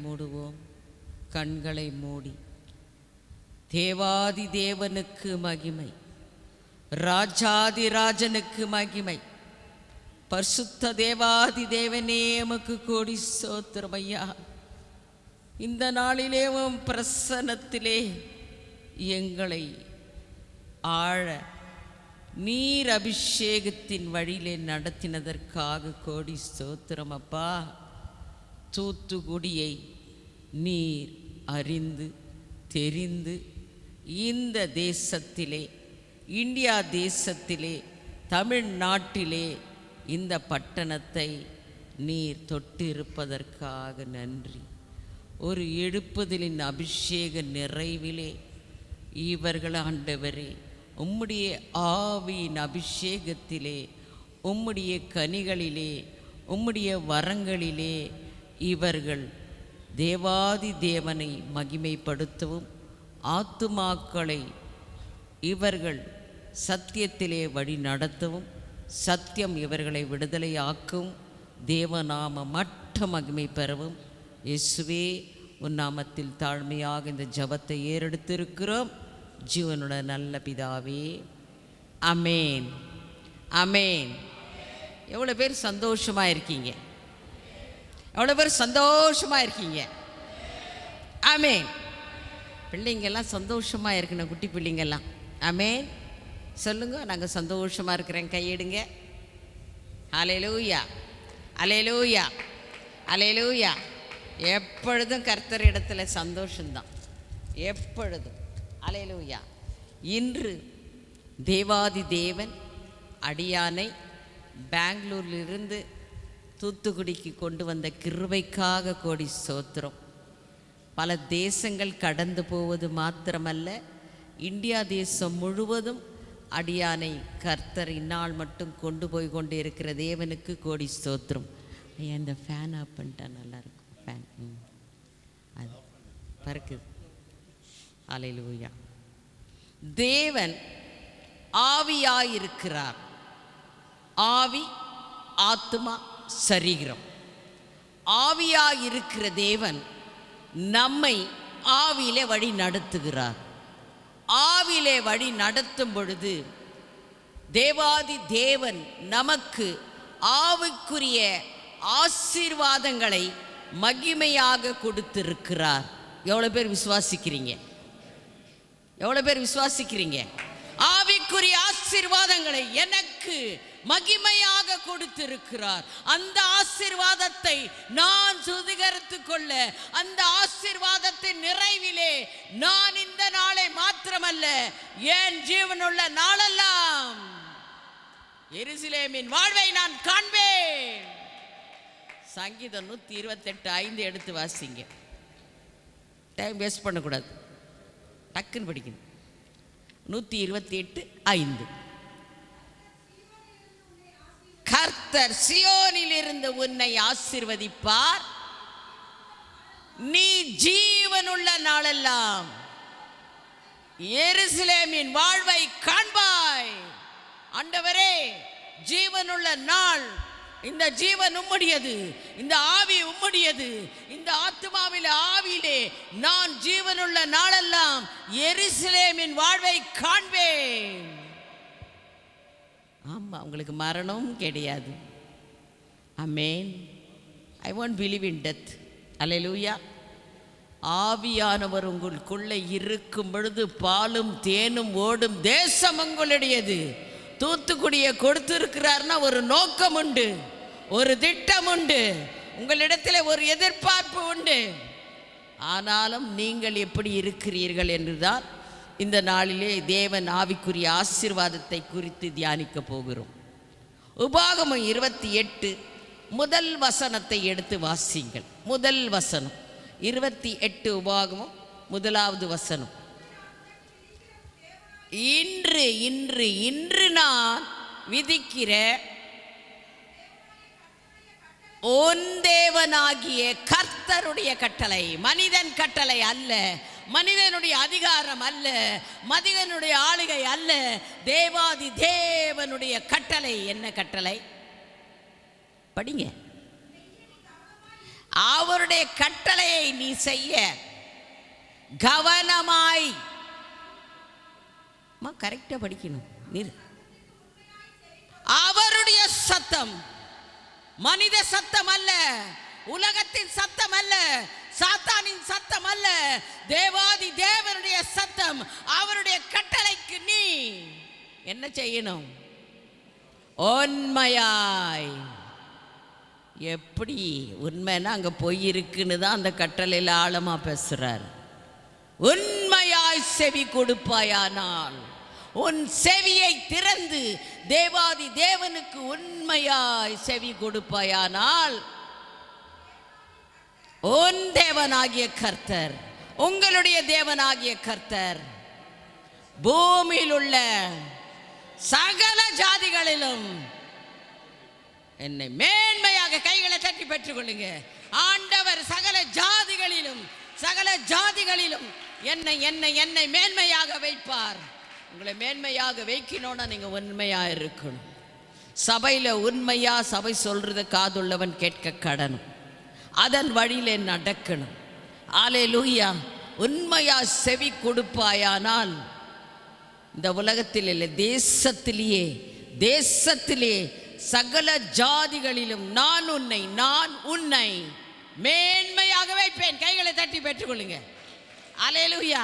மூடுவோம். கண்களை மூடி தேவாதி தேவனுக்கு மகிமை, ராஜாதி ராஜனுக்கு மகிமை, பரிசுத்த தேவாதி தேவனே உமக்கு கோடி ஸ்தோத்திரம் ஐயா. இந்த நாளிலே உம் பிரசன்னத்திலே எங்களை ஆழ நீர் அபிஷேகத்தின் வழியிலே நடத்தினதற்காக கோடி ஸ்தோத்திரம் அப்பா. தூத்துக்குடியை நீர் அறிந்து தெரிந்து இந்த தேசத்திலே, இந்தியா தேசத்திலே, தமிழ்நாட்டிலே இந்த பட்டணத்தை நீர் தொட்டிருப்பதற்காக நன்றி. ஒரு எழுப்புதலின் அபிஷேக நிறைவிலே இவர்கள் ஆண்டவரே உம்முடைய ஆவியின் அபிஷேகத்திலே, உம்முடைய கனிகளிலே, உம்முடைய வரங்களிலே இவர்கள் தேவாதி தேவனை மகிமைப்படுத்தவும், ஆத்துமாக்களை இவர்கள் சத்தியத்திலே வழி நடத்தவும், சத்தியம் இவர்களை விடுதலையாக்கவும், தேவநாம மற்ற மகிமை பெறவும் இயேசுவே உன் நாமத்தில் தாழ்மையாக இந்த ஜபத்தை ஏறெடுத்திருக்கிறோம் ஜீவனோட நல்ல பிதாவே, அமேன் அமேன். எவ்வளோ பேர் சந்தோஷமாக இருக்கீங்க? எவ்வளோ பேர் சந்தோஷமாக இருக்கீங்க? ஆமேன். பிள்ளைங்கள்லாம் சந்தோஷமாக இருக்கணும், குட்டி பிள்ளைங்கள்லாம். ஆமேன் சொல்லுங்க. நாங்கள் சந்தோஷமாக இருக்கிறேன், கையெடுங்க. அல்லேலூயா அல்லேலூயா அல்லேலூயா. எப்பொழுதும் கர்த்தர் இடத்துல சந்தோஷம்தான், எப்பொழுதும். அல்லேலூயா. இன்று தேவாதி தேவன் அடியானை பெங்களூரிலிருந்து தூத்துக்குடிக்கு கொண்டு வந்த கிருபைக்காக கோடி ஸ்தோத்திரம். பல தேசங்கள் கடந்து போவது மாத்திரமல்ல, இந்தியா தேசம் முழுவதும் அடியானை கர்த்தர் இந்நாள் மட்டும் கொண்டு போய் கொண்டு இருக்கிற தேவனுக்கு கோடி ஸ்தோத்திரம். இந்த ஃபேன் ஆஃப் பண்ணிட்டா நல்லாயிருக்கும். ஃபேன் அது பறக்குது. அல்லேலூயா. தேவன் ஆவியாயிருக்கிறார். ஆவி, ஆத்மா, சரீரம். ஆவியாயிருக்கிற தேவன் நம்மை ஆவியிலே வழி நடத்துகிறார். ஆவியிலே வழி நடத்தும் பொழுது தேவாதி தேவன் நமக்கு ஆவிக்குரிய ஆசீர்வாதங்களை மகிமையாக கொடுத்திருக்கிறார். எவ்வளோ பேர் விசுவாசிக்கிறீங்க? எவ்வளோ பேர் விசுவாசிக்கிறீங்க? ஆவிக்குரிய ஆசீர்வாதங்களை எனக்கு மகிமையாக கொடுத்திருக்கிறார். அந்த ஆசீர்வாதத்தை நான் சுதீகரித்துக் கொள்ள, அந்த ஆசீர்வாதத்தின் நிறைவிலே நான் இந்த நாளை மாத்திரமல்ல, என் ஜீவனுள்ள நாளெல்லாம் எருசலேமின் வாழ்வை நான் காண்பேன். சங்கீதம் 128:5 எடுத்து வாசிங்க. டைம் வேஸ்ட் பண்ணக்கூடாது, டக்குன்னு படிக்கணும். 128:5. கர்த்தர் சீயோனில் இருந்து உன்னை ஆசீர்வதிப்பார், நீ ஜீவனுள்ள நாளெல்லாம் எருசலேமின் வாழ்வை காண்பாய். ஆண்டவரே, ஜீவனுள்ள நாள், இந்த ஜீவன் உம்முடையது, இந்த ஆவி உம்முடையது. இந்த ஆத்மாவிலே ஆவியிலே நான் ஜீவனுள்ள நாளெல்லாம் எருசலேமின் வாழ்வை காண்பேன். ஆமாம், உங்களுக்கு மரணமும் கிடையாது. Amen. I want believe in death. Hallelujah. ஆவியானவர் உங்களுக்குள்ளே இருக்கும் பொழுது பாலும் தேனும் ஓடும் தேசம் உங்களுடையது. தூத்துக்குடியை கொடுத்திருக்கிறார்னா ஒரு நோக்கம் உண்டு, ஒரு திட்டம் உண்டு, உங்களிடத்தில் ஒரு எதிர்பார்ப்பு உண்டு. ஆனாலும் நீங்கள் எப்படி இருக்கிறீர்கள் என்றுதான் இந்த நாளிலே தேவன் ஆவிக்குரிய ஆசீர்வாதத்தை குறித்து தியானிக்க போகிறோம். உபாகமம் 28 முதல் வசனத்தை எடுத்து வாசிங்கள். முதல் வசனம் 28, உபாகமம் 1வது வசனம். இன்று இன்று இன்று நான் விதிக்கிற உன் தேவனாகிய கர்த்தருடைய கட்டளை, மனிதன் கட்டளை அல்ல, மனிதனுடைய அதிகாரம் அல்ல, மனிதனுடைய ஆளுகை அல்ல, தேவாதி தேவனுடைய கட்டளை. என்ன கட்டளை? படிங்க. அவருடைய கட்டளையை நீ செய்ய கவனமாய், கரெக்டா படிக்கணும். அவருடைய சத்தம் மனித சத்தம் அல்ல, உலகத்தின் சத்தம் அல்ல, சாத்தானின் சத்தம் அல்ல, தேவாதி தேவனுடைய சத்தம். அவருடைய கட்டளைக்கு நீ என்ன செய்யணும்? உண்மையாய். எப்படி உண்மைன்னா அங்கே பொய் இருக்குன்னு தான் அந்த கட்டளையில் ஆழமாக பேசுகிறார். உண்மையாய் செவி கொடுப்பாயானால், உன் செவியை திறந்து தேவாதி தேவனுக்கு உண்மையாய் செவி கொடுப்பாயானால், உன் தேவனாகிய கர்த்தர், உங்களுடைய தேவனாகிய கர்த்தர் பூமியில் உள்ள சகல ஜாதிகளிலும் என்னை மேன்மையாக, கைகளை தட்டி பெற்றுக் கொள்ளுங்க. ஆண்டவர் சகல ஜாதிகளிலும், சகல ஜாதிகளிலும் என்னை என்னை என்னை மேன்மையாக வைப்பார். உங்களை மேன்மையாக வைக்கணும்னா நீங்கள் உண்மையாக இருக்கணும். சபையில் உண்மையாக சபை சொல்கிறத காதுள்ளவன் கேட்க கடனும், அதன் வழியிலே நடக்கணும். அல்லேலூயா. உண்மையாக செவி கொடுப்பாயானால் இந்த உலகத்தில் இல்லை, தேசத்திலே சகல ஜாதிகளிலும் நான் உன்னை மேன்மையாக வைப்பேன். கைகளை தட்டி பெற்றுக்கொள்ளுங்க. அல்லேலூயா.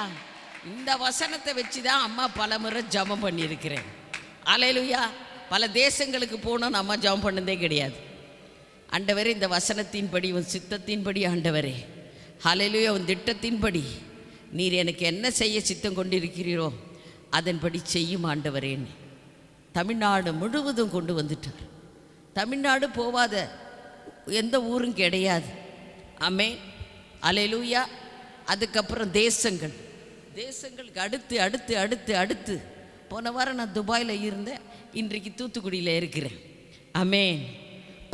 இந்த வசனத்தை வச்சு தான் அம்மா பல முறை ஜெபம் பண்ணியிருக்கிறேன். அல்லேலூயா. பல தேசங்களுக்கு போனோம், அம்மா ஜெபம் பண்ணதே கிடையாது. ஆண்டவரே, இந்த வசனத்தின்படி, உன் சித்தத்தின்படி ஆண்டவரே, அல்லேலூயா, உன் திட்டத்தின்படி நீர் எனக்கு என்ன செய்ய சித்தம் கொண்டிருக்கிறீரோ அதன்படி செய்யும் ஆண்டவரேன்னு தமிழ்நாடு முழுவதும் கொண்டு வந்துட்டார். தமிழ்நாடு போவாத எந்த ஊரும் கிடையாது. ஆமென். அல்லேலூயா. அதுக்கப்புறம் தேசங்களுக்கு அடுத்து அடுத்து அடுத்து அடுத்து போன வாரம் நான் துபாயில் இருந்தேன், இன்றைக்கு தூத்துக்குடியில் இருக்கிறேன். ஆமென்.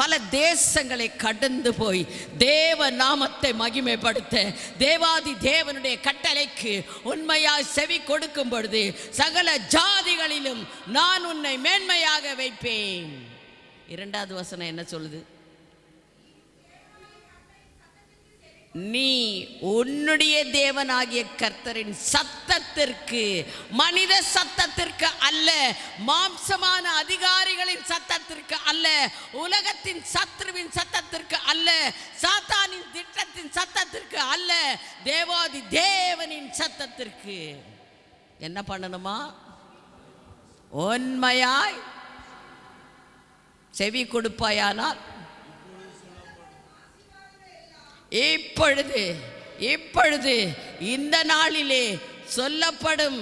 பல தேசங்களை கடந்து போய் தேவ நாமத்தை மகிமைப்படுத்த தேவாதி தேவனுடைய கட்டளைக்கு உண்மையாய் செவி கொடுக்கும் பொழுது சகல ஜாதிகளிலும் நான் உன்னை மேன்மையாக வைப்பேன். இரண்டாவது வசனம் என்ன சொல்லுது? நீ உன்னுடைய தேவனாகிய கர்த்தரின் சத்தத்திற்கு, மனித சத்தத்திற்கு அல்ல, மாம்சமான அதிகாரிகளின் சத்தத்திற்கு அல்ல, உலகத்தின் சத்ருவின் சத்தத்திற்கு அல்ல, சாத்தானின் திட்டத்தின் சத்தத்திற்கு அல்ல, தேவாதி தேவனின் சத்தத்திற்கு என்ன பண்ணணுமா? உண்மையாய் செவி கொடுப்பாயானால் இப்பொழுது இந்த நாளிலே சொல்லப்படும்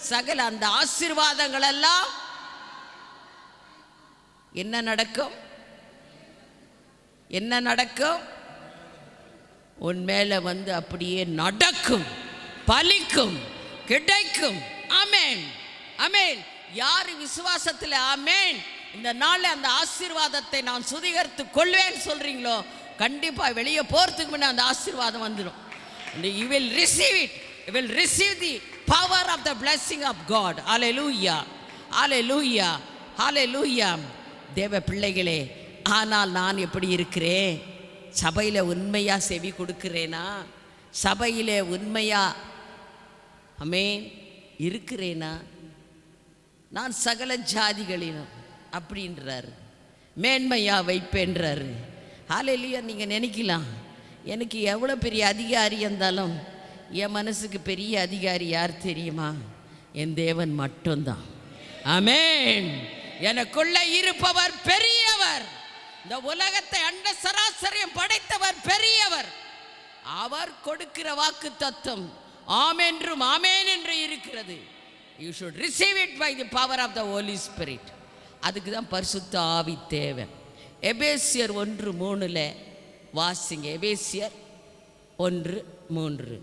சகல அந்த ஆசீர்வாதங்கள் எல்லாம் என்ன நடக்கும்? உன் மேல வந்து அப்படியே நடக்கும், பலிக்கும், கிடைக்கும். ஆமென், ஆமென். யார் விசுவாசத்தில் ஆமென் இந்த நாளில் அந்த ஆசீர்வாதத்தை நான் சுதீகரித்து கொள்வேன் சொல்றீங்களோ, கண்டிப்பா வெளியே போறதுக்கு முன்ன அந்த ஆசீர்வாதம் வந்துடும். You will receive it. You will receive the power of the blessing of God. Hallelujah. Hallelujah. Hallelujah. தேவ பிள்ளைகளே, ஆனால் நான் எப்படி இருக்கிறேன்? சபையில் உண்மையா செவி கொடுக்கிறேனா? சபையிலே உண்மையா ஆமென் இருக்கிறேனா? நான் சகல ஜாதிகளிலும் அப்படின்றாரு, மேன்மையா வைப்பேன்றாரு. ஹல்லேலூயா. நீங்கள் நினைக்கலாம், எனக்கு எவ்வளோ பெரிய அதிகாரி இருந்தாலும் என் மனசுக்கு பெரிய அதிகாரி யார் தெரியுமா? என் தேவன் மட்டும்தான். ஆமென். எனக்குள்ள இருப்பவர் பெரியவர். இந்த உலகத்தை அண்ட சராசரியம் படைத்தவர் பெரியவர். அவர் கொடுக்கிற வாக்கு தத்துவம் ஆமென்றும் ஆமென் என்று இருக்கிறது. You should receive it by the power of the Holy Spirit. அதுக்கு தான் பரிசுத்த ஆவி தேவை. எபேசியர் 1:3 வாசிங்க. எபேசியர் 1:3.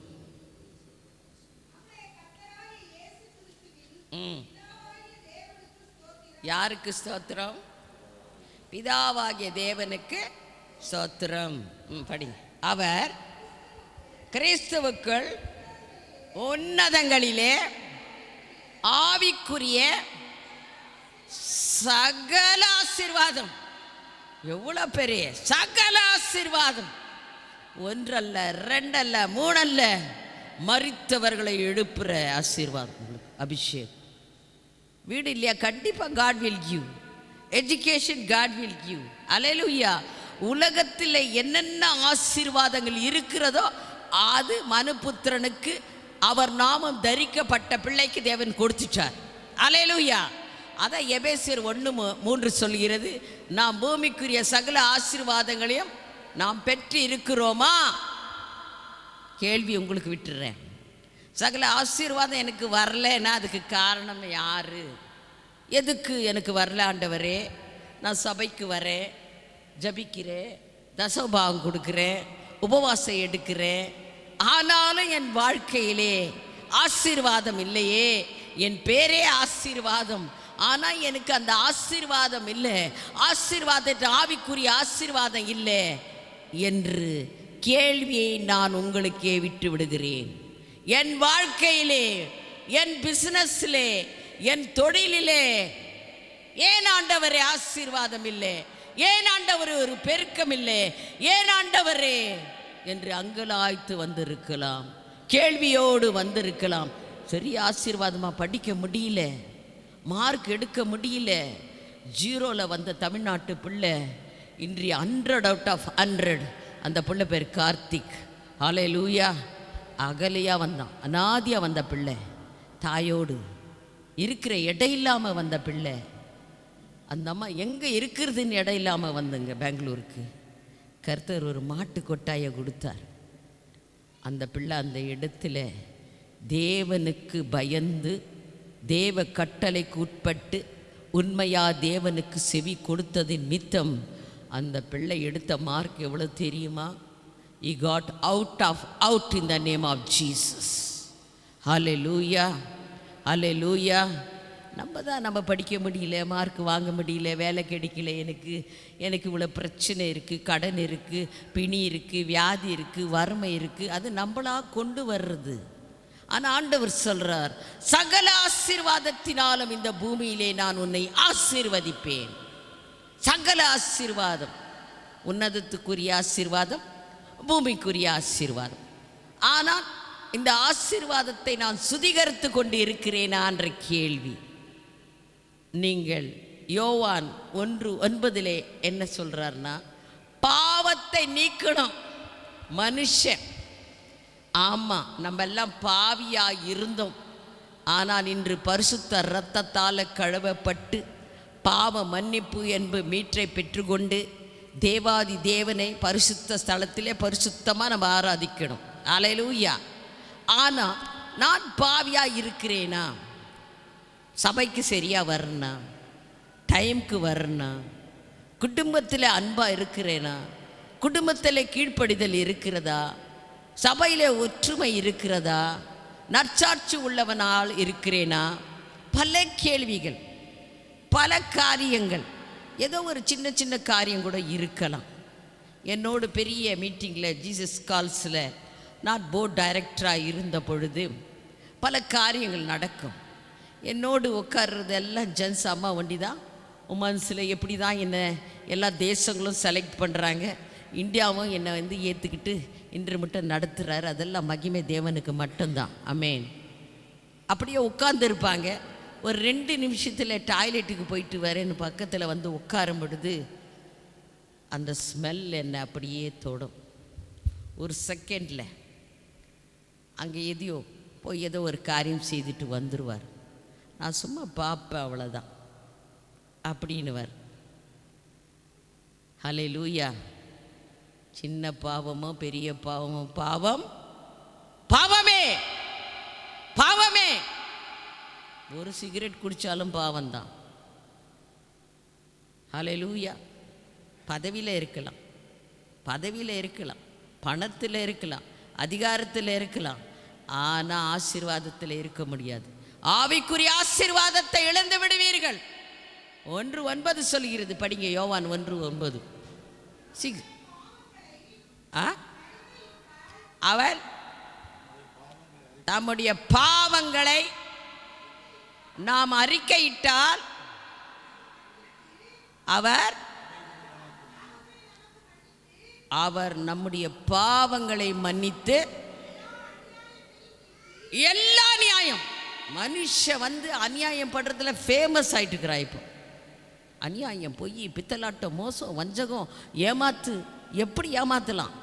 யாருக்கு ஸ்தோத்திரம்? பிதாவாகிய தேவனுக்கு ஸ்தோத்திரம். படிங்க. அவர் கிறிஸ்துவுக்குள் உன்னதங்களிலே ஆவிக்குரிய சகல ஆசீர்வாதம். எவ்வளவு பெரிய சகல ஆசீர்வாதம் ஒன்றல்ல, ரெண்டல்ல, மூணல்ல, மரித்தவர்களை எழுப்புற ஆசீர்வாதம் உங்களுக்கு. அபிஷேக் வீடு இல்லையா? கண்டிப்பாக God will give. Education God will give. Hallelujah. உலகத்தில் என்னென்ன ஆசீர்வாதங்கள் இருக்கிறதோ அது மனுபுத்திரனுக்கு அவர் நாமம் தரிக்கப்பட்ட பிள்ளைக்கு தேவன் கொடுத்துட்டார். அல்லேலூயா. அதான் எபேசியர் 1:3 சொல்கிறது, நாம் பூமிக்குரிய சகல ஆசீர்வாதங்களையும் நாம் பெற்று இருக்கிறோமா? கேள்வி உங்களுக்கு விட்டுறேன். சகல ஆசீர்வாதம் எனக்கு வரலன்னா அதுக்கு காரணம் யாரு? எதுக்கு எனக்கு வரல ஆண்டவரே? நான் சபைக்கு வரேன், ஜபிக்கிறேன், தசபாகம் கொடுக்குறேன், உபவாசம் எடுக்கிறேன், ஆனாலும் என் வாழ்க்கையிலே ஆசீர்வாதம் இல்லையே. என் பேரே ஆசீர்வாதம், ஆனால் எனக்கு அந்த ஆசீர்வாதம் இல்லை, ஆசீர்வாதத்தை ஆவிக்குரிய ஆசீர்வாதம் இல்லை என்று கேள்வியை நான் உங்களுக்கே விட்டு விடுகிறேன். என் வாழ்க்கையிலே, என் பிசினஸ்லே, என் தொழிலிலே ஏன் ஆண்டவரே ஆசீர்வாதம் இல்லை? ஏன் ஆண்டவரே ஒரு பெருக்கம் இல்லை? ஏன் ஆண்டவரே என்று அங்கலாய்த்து வந்திருக்கலாம், கேள்வியோடு வந்திருக்கலாம். சரி, ஆசீர்வாதமாக படிக்க முடியல, மார்க் எடுக்க முடியல, 0ல் வந்த தமிழ்நாட்டு பிள்ளை இன்றைய 100 out of 100. அந்த பிள்ளை பேர் கார்த்திக். ஹல்லேலூயா. அகலையாக வந்தான், அநாதியாக வந்த பிள்ளை, தாயோடு இருக்கிற இடம் இல்லாமல் வந்த பிள்ளை. அந்த அம்மா எங்கே இருக்கிறதுன்னு இடம் இல்லாமல் வந்துங்க பெங்களூருக்கு. கர்த்தர் ஒரு மாட்டு கொட்டாயை கொடுத்தார். அந்த பிள்ளை அந்த இடத்துல தேவனுக்கு பயந்து, தேவ கட்டளைக்கு உட்பட்டு, உண்மையா தேவனுக்கு செவி கொடுத்ததின் நிமித்தம் அந்த பிள்ளை எடுத்த மார்க் எவ்வளோ தெரியுமா? He got out in the name of Jesus. Hallelujah. Hallelujah. நம்ம படிக்க முடியல, மார்க் வாங்க முடியல, வேலை கிடைக்கல, எனக்கு இவ்வளோ பிரச்சனை இருக்குது, கடன் இருக்குது, பிணி இருக்குது, வியாதி இருக்குது, வறுமை இருக்குது. அது நம்மளாக கொண்டு வர்றது. ஆனால் ஆண்டவர் சொல்கிறார், சகல ஆசீர்வாதத்தினாலும் இந்த பூமியிலே நான் உன்னை ஆசீர்வதிப்பேன். சகல ஆசீர்வாதம், உன்னதத்துக்குரிய ஆசீர்வாதம், பூமிக்குரிய ஆசீர்வாதம். ஆனால் இந்த ஆசீர்வாதத்தை நான் சுத்திகரித்து கொண்டு இருக்கிறேனா என்ற கேள்வி. நீங்கள் யோவான் 1:9 என்ன சொல்றாருன்னா, பாவத்தை நீக்கணும் மனுஷன். ஆமாம், நம்ம எல்லாம் பாவியாக இருந்தோம். ஆனால் இன்று பரிசுத்த இரத்தத்தால் கழுவப்பட்டு பாவ மன்னிப்பு என்பது மீட்ரை பெற்றுக்கொண்டு தேவாதி தேவனை பரிசுத்த ஸ்தலத்திலே பரிசுத்தமாக நம்ம ஆராதிக்கணும். அல்லேலூயா. ஆனால் நான் பாவியாக இருக்கிறேனா? சபைக்கு சரியாக வரேனா? டைமுக்கு வரேனா? குடும்பத்தில் அன்பாக இருக்கிறேனா? குடும்பத்தில் கீழ்ப்படிதல் இருக்கிறதா? சபையில் ஒற்றுமை இருக்கிறதா? நற்சாட்சி உள்ளவனால் இருக்கிறேனா? பல கேள்விகள், பல காரியங்கள். ஏதோ ஒரு சின்ன சின்ன காரியம் கூட இருக்கலாம். என்னோட பெரிய மீட்டிங்கில் ஜீசஸ் கால்ஸில் நான் போர்ட் டைரக்டராக இருந்த பொழுது பல காரியங்கள் நடக்கும். என்னோடு உட்கார்றது எல்லாம் ஜென்ஸ் அம்மா வண்டி தான். உமன்ஸில் எப்படி தான் என்னை எல்லா தேசங்களும் செலக்ட் பண்ணுறாங்க, இந்தியாவும் என்னை ஏற்றுக்கிட்டு இன்று மட்டும் நடத்துகிறாரு. அதெல்லாம் மகிமை தேவனுக்கு மட்டும்தான். ஆமென். அப்படியே உட்கார்ந்துருப்பாங்க. ஒரு 2 நிமிஷத்தில் டாய்லெட்டுக்கு போயிட்டு வரேன்னு பக்கத்தில் வந்து உட்காரும் பொழுது அந்த ஸ்மெல் என்னை அப்படியே தொடும். ஒரு செகண்டில் அங்கே எதையோ போய் ஏதோ ஒரு காரியம் செய்துட்டு வந்துடுவார். நான் சும்மா பார்ப்பேன், அவ்வளோதான் அப்படின்னுவார். ஹல்லேலூயா. சின்ன பாவமோ பெரிய பாவமோ பாவம் பாவமே, பாவமே. ஒரு சிகரெட் குடித்தாலும் பாவம்தான். ஹல்லேலூயா. பதவியில் இருக்கலாம், பதவியில் இருக்கலாம், பணத்தில் இருக்கலாம், அதிகாரத்தில் இருக்கலாம், ஆனால் ஆசீர்வாதத்தில் இருக்க முடியாது. ஆவிக்குரிய ஆசீர்வாதத்தை இழந்து விடுவீர்கள். 1:9 சொல்கிறது. படிங்க, யோவான் 1:9. அவர் தம்முடைய பாவங்களை நாம் அறிக்கையிட்டால் அவர் அவர் நம்முடைய பாவங்களை மன்னித்து எல்லா நியாயம். மனுஷன் அநியாயம் பண்றதுல ஃபேமஸ் ஆயிட்டு இருக்கிறா. இப்போ அநியாயம், பொய், பித்தலாட்டம், மோசம், வஞ்சகம், ஏமாத்து. எப்படி ஏமாத்தலாம்,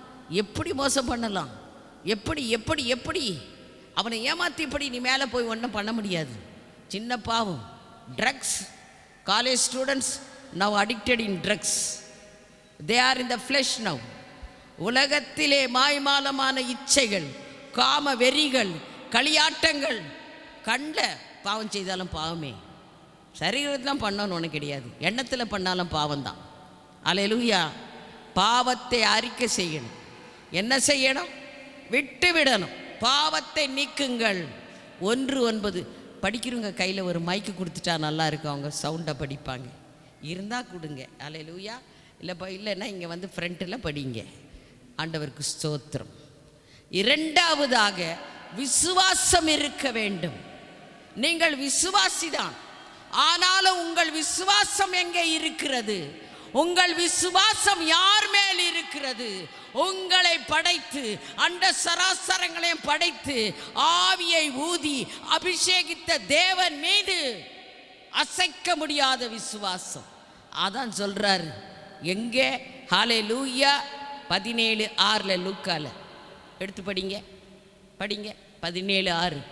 எப்படி மோசம் பண்ணலாம், எப்படி எப்படி எப்படி அவனை ஏமாத்தி இப்படி நீ மேலே போய் ஒன்றும் பண்ண முடியாது. சின்ன பாவம். Drugs. College students now addicted in drugs. They are in the flesh now. உலகத்திலே மாய்மாலமான இச்சைகள், காம வெறிகள், களியாட்டங்கள். கண்ணில் பாவம் செய்தாலும் பாவமே, சரீரத்தில் பண்ணணும்னு ஒன்று கிடையாது, எண்ணத்தில் பண்ணாலும் பாவம்தான். அல்லேலூயா. பாவத்தை அறிக்கை செய்யணும். என்ன செய்யணும்? விட்டு விடணும். பாவத்தை நீக்குங்கள். 1:9 படிக்கிறவங்க கையில் ஒரு மைக்கு கொடுத்துட்டா நல்லா இருக்கும், அவங்க சவுண்டை படிப்பாங்க. இருந்தால் கொடுங்க. அல்லேலூயா. இல்லைன்னா இங்கே ஃப்ரண்ட்டில் படிங்க. ஆண்டவருக்கு ஸ்தோத்திரம். 2வதாக விசுவாசம் இருக்க வேண்டும். நீங்கள் விசுவாசிதான், ஆனாலும் உங்கள் விசுவாசம் எங்கே இருக்கிறது? உங்கள் விசுவாசம் யார் மேல் இருக்கிறது? உங்களை படைத்து அண்ட சராசரங்களையும் படைத்து ஆவியை ஊதி அபிஷேகித்த தேவன் மீது அசைக்க முடியாத விசுவாசம். அதான் சொல்றாரு. எங்கே? ஹல்லேலூயா. 17:6 லூக்கால எடுத்து படிங்க. 17:6.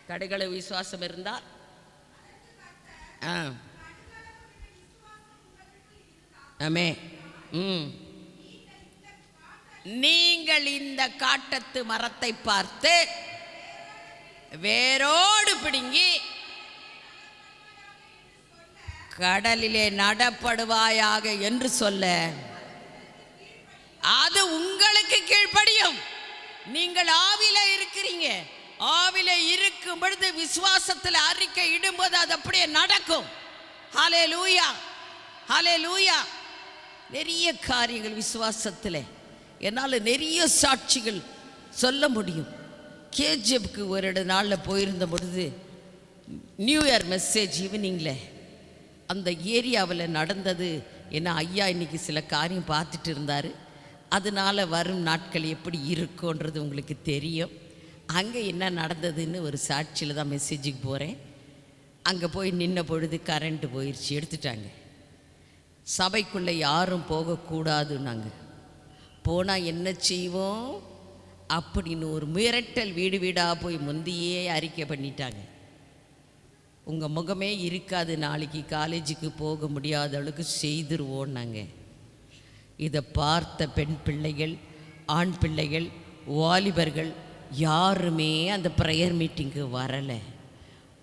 கடுகளவு விசுவாசம் இருந்தால் ஆமே. நீங்கள் இந்த காட்டத்து மரத்தை பார்த்து வேரோடு பிடுங்கி கடலிலே நடப்படுவாயாக என்று சொல்ல, அது உங்களுக்கு கீழ்ப்படியும். நீங்கள் ஆவில இருக்கிறீங்க. ஆவில இருக்கும் பொழுது விசுவாசத்தில் அறிக்கை இடும்போது அது அப்படியே நடக்கும். ஹல்லேலூயா, ஹல்லேலூயா. நிறைய காரியங்கள் விசுவாசத்தில் என்னால் நிறைய சாட்சிகள் சொல்ல முடியும். கேஜிஎஃப்க்கு ஒரு நாளில் போயிருந்த பொழுது நியூ இயர் மெசேஜ் ஈவினிங்கில் அந்த ஏரியாவில் நடந்தது. ஏன்னா ஐயா இன்னைக்கு சில காரியம் பார்த்துட்டு இருந்தார். அதனால் வரும் நாட்கள் எப்படி இருக்குன்றது உங்களுக்கு தெரியும். அங்கே என்ன நடந்ததுன்னு ஒரு சாட்சியில் தான் மெசேஜுக்கு போகிறேன். அங்கே போய் நின்ன பொழுது கரண்ட்டு போயிடுச்சு, எடுத்துட்டாங்க. சபைக்குள்ளே யாரும் போகக்கூடாதுன்னாங்க. போனால் என்ன செய்வோம் அப்படின்னு ஒரு மிரட்டல். வீடு வீடாக போய் முந்தியே அறிக்கை பண்ணிட்டாங்க. உங்கள் முகமே இருக்காது, நாளைக்கு காலேஜுக்கு போக முடியாத அளவுக்கு செய்துருவோன்னாங்க. இதை பார்த்த பெண் பிள்ளைகள், ஆண் பிள்ளைகள், வாலிபர்கள் யாருமே அந்த ப்ரேயர் மீட்டிங்க்கு வரலை.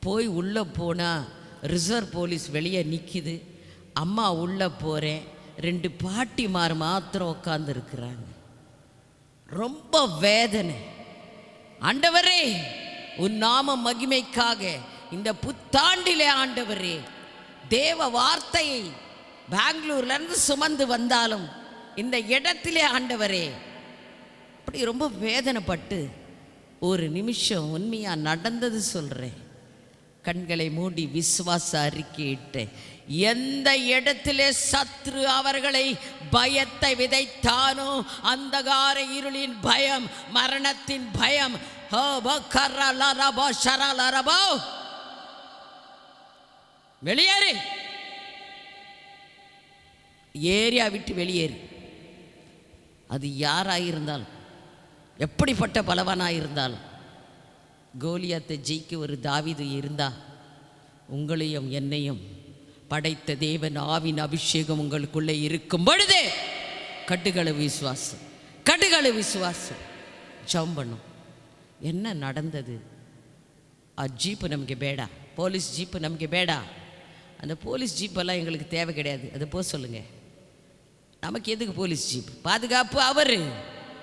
போய் உள்ளே போனால் ரிசர்வ் போலீஸ் வெளியே நிற்கிது. அம்மா உள்ளே போகிறேன், 2 பாட்டிமார் மாத்திரம் உட்காந்துருக்குறாங்க. ரொம்ப வேதனை. ஆண்டவரே, உன் நாம மகிமைக்காக இந்த புத்தாண்டிலே ஆண்டவரே, தேவ வார்த்தையை பெங்களூர்லேருந்து சுமந்து வந்தாலும் இந்த இடத்திலே ஆண்டவரே, அப்படி ரொம்ப வேதனைப்பட்டு ஒரு நிமிஷம் உண்மையாக நடந்தது சொல்கிறேன். கண்களை மூடி விசுவாச அறிக்கையிட்டேன். எந்த இடத்திலே சத்ரு அவர்களை பயத்தை விதைத்தானோ, அந்தகார இருளின் பயம், மரணத்தின் பயம், வெளியேறு, ஏரியா விட்டு வெளியேறு. அது யாராயிருந்தாலும், எப்படிப்பட்ட பலவானாயிருந்தாலும், கோலியாத்தை ஜெயிக்க ஒரு தாவீது இருந்தா, உங்களையும் என்னையும் படைத்த தேவன் ஆவின் அபிஷேகம் உங்களுக்குள்ளே இருக்கும் பொழுதே கட்டுகள விசுவாசம், கட்டுகள விசுவாசம். ஜெபம் பண்ணும். என்ன நடந்தது? ಆ ಜೀಪ್ ನಮಗೆ ಬೇಡ, போலீஸ் ஜீப்பு நமக்கு ಬೇಡ. அந்த போலீஸ் ஜீப்பெல்லாம் எங்களுக்கு தேவை கிடையாது, அதை போக சொல்லுங்கள். நமக்கு எதுக்கு போலீஸ் ஜீப்? பாதுகாப்பு அவர்.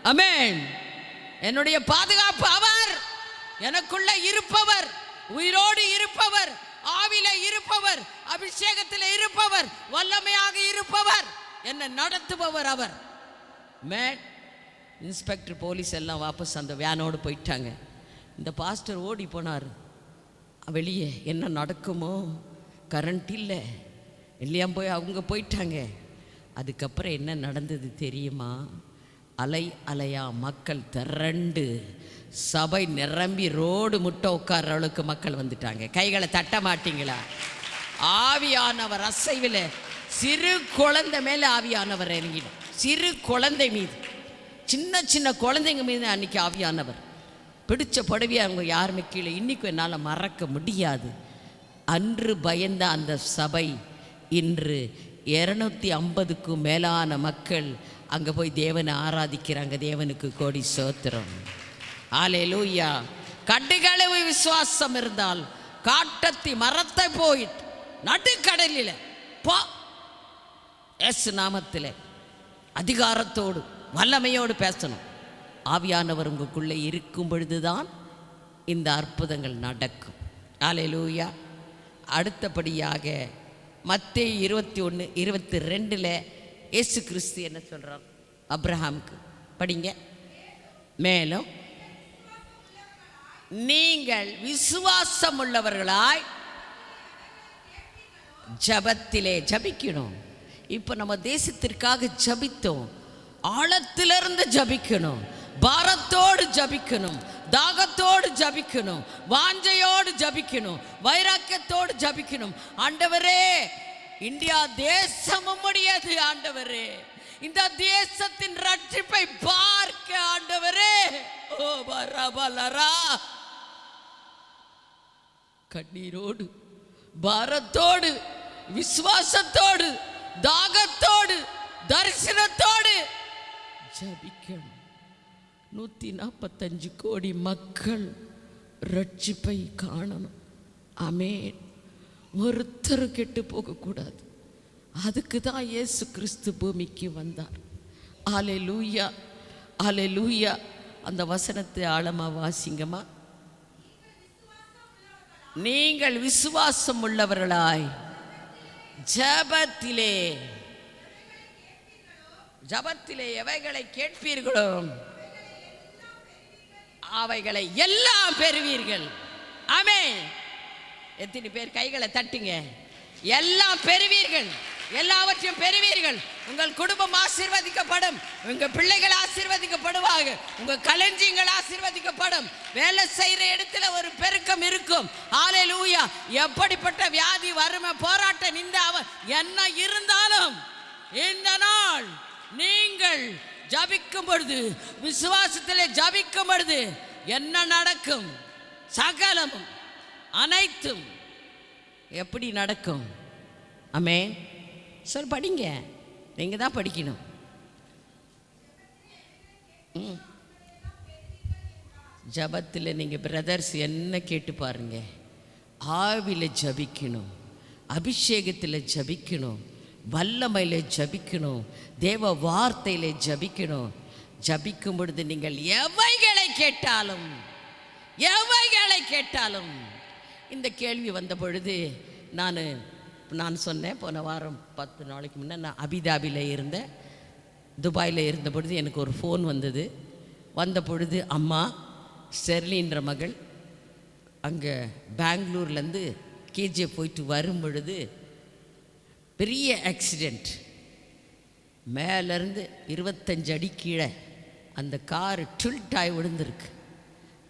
ஆமென். என்னுடைய பாதுகாப்பு அவர். எனக்குள்ள இருப்பவர், உயிரோடு இருப்பவர், ஆவில இருப்பவர், அபிஷேகத்தில் இருப்பவர், வல்லமையாக இருப்பவர், என்னை நடத்துபவர் அவர். மேன் இன்ஸ்பெக்டர் போலீஸ் எல்லாம் வாபஸ் அந்த வேனோடு போயிட்டாங்க. இந்த பாஸ்டர் ஓடி போனார் வெளியே. என்ன நடக்குமோ, கரண்ட் இல்லை இல்லையா, போய் அவங்க போயிட்டாங்க. அதுக்கப்புறம் என்ன நடந்தது தெரியுமா? அலை அலையா மக்கள் திரண்டு சபை நிரம்பி ரோடு முட்டை உட்கார்ற அளவுக்கு மக்கள் வந்துட்டாங்க. கைகளை தட்ட மாட்டீங்களா? ஆவியானவர் அசைவில் சிறு குழந்தை மேலே ஆவியானவர் இறங்கிடும். சிறு குழந்தை மீது, சின்ன சின்ன குழந்தைங்க மீது அன்றைக்கி ஆவியானவர் பிடிச்ச புடவையை அவங்க யாருமே கீழே இன்றைக்கும் என்னால் மறக்க முடியாது. அன்று பயந்த அந்த சபை இன்று 250க்கும் மேலான மக்கள் அங்கே போய் தேவனை ஆராதிக்கிறாங்க. தேவனுக்கு கோடி ஸ்தோத்திரம். அல்லேலூயா. கடுகளவு விசுவாசம் இருந்தால் காட்டத்தி மரத்தை போயிட்டு நடுக்கடலில் போ, இயேசு நாமத்தில் அதிகாரத்தோடு வல்லமையோடு பேசணும். ஆவியானவர் உங்களுக்குள்ளே இருக்கும் பொழுதுதான் இந்த அற்புதங்கள் நடக்கும். அல்லேலூயா. அடுத்தபடியாக மத்தேயு 21:22 இயேசு கிறிஸ்து என்ன சொல்கிறார் அப்ரஹாமுக்கு? படிங்க. மேலும் நீங்கள் விசுவாசம் உள்ளவர்களாய் ஜபத்திலே ஜபிக்கணும். இப்போ நம்ம தேசத்திற்காக ஜபித்தோம். ஆழத்திலிருந்து ஜபிக்கணும், பாரத்தோடு ஜபிக்கணும், தாகத்தோடு ஜபிக்கணும், வாஞ்சையோடு ஜபிக்கணும், வைராக்கியத்தோடு ஜபிக்கணும். ஆண்டவரே, இந்தியா தேசம் உம்முடையது. ஆண்டவரே, இந்த தேசத்தின் ரட்சிப்பை பார்க்க ஆண்டவரே, ஓ பரபலரா, கண்ணீரோடு பாரத்தோடு விசுவாசத்தோடு தாகத்தோடு தரிசனத்தோடு ஜபிக்கணும். 145 கோடி மக்கள் ரட்சிப்பை காணணும். ஆமென். ஒருத்தர் கெட்டு போகக்கூடாது. அதுக்கு தான் இயேசு கிறிஸ்து பூமிக்கு வந்தார். அல்லேலூயா, அல்லேலூயா. அந்த வசனத்தை ஆழமாக வாசிங்கம்மா. நீங்கள் விசுவாசம் உள்ளவர்களாய் ஜபத்திலே எவைகளை கேட்பீர்களோ அவைகளை எல்லாம் பெறுவீர்கள். ஆமென். எத்தனை பேர் கைகளை தட்டுங்க? எல்லாம் பெறுவீர்கள், எல்லாவற்றையும் பெறுவீர்கள். உங்கள் குடும்பம் ஆசீர்வதிக்கப்படும், உங்கள் பிள்ளைகள் ஆசீர்வதிக்கப்படுவாங்க, உங்கள் களஞ்சியங்கள் ஆசீர்வதிக்கப்படும், வேலை செய்கிற இடத்துல ஒரு பெருக்கம் இருக்கும். அல்லேலூயா. எப்படிப்பட்ட வியாதி, வறுமை, போராட்டம், நிந்தாவம் என்ன இருந்தாலும் இந்த நாள் நீங்கள் ஜபிக்கும் பொழுது, விசுவாசத்திலே ஜபிக்கும் பொழுது என்ன நடக்கும்? சகலமும் அனைத்தும் எப்படி நடக்கும்? ஆமென். சொல், படிங்க. நீங்க தான் படிக்கணும். ஜபத்தில் நீங்கள் பிரதர்ஸ் என்ன கேட்டு பாருங்க. ஆவியில் ஜபிக்கணும், அபிஷேகத்தில் ஜபிக்கணும், வல்லமையில் ஜபிக்கணும், தேவ வார்த்தையில் ஜபிக்கணும். ஜபிக்கும் பொழுது நீங்கள் எவைகளை கேட்டாலும் இந்த கேள்வி வந்த பொழுது நான் சொன்னேன். போன வாரம் 10 நாளைக்கு முன்னே நான் அபிதாபியில் இருந்தேன். துபாயில் இருந்த பொழுது எனக்கு ஒரு ஃபோன் வந்த பொழுது அம்மா ஸ்டெர்லின்ற மகள் அங்கே பெங்களூர்லேருந்து கேஜிஎஃப் போயிட்டு வரும் பொழுது பெரிய ஆக்சிடெண்ட். மேலேருந்து 25 அடி கீழே அந்த காரு ட்வில்ட்டாகி விழுந்திருக்கு.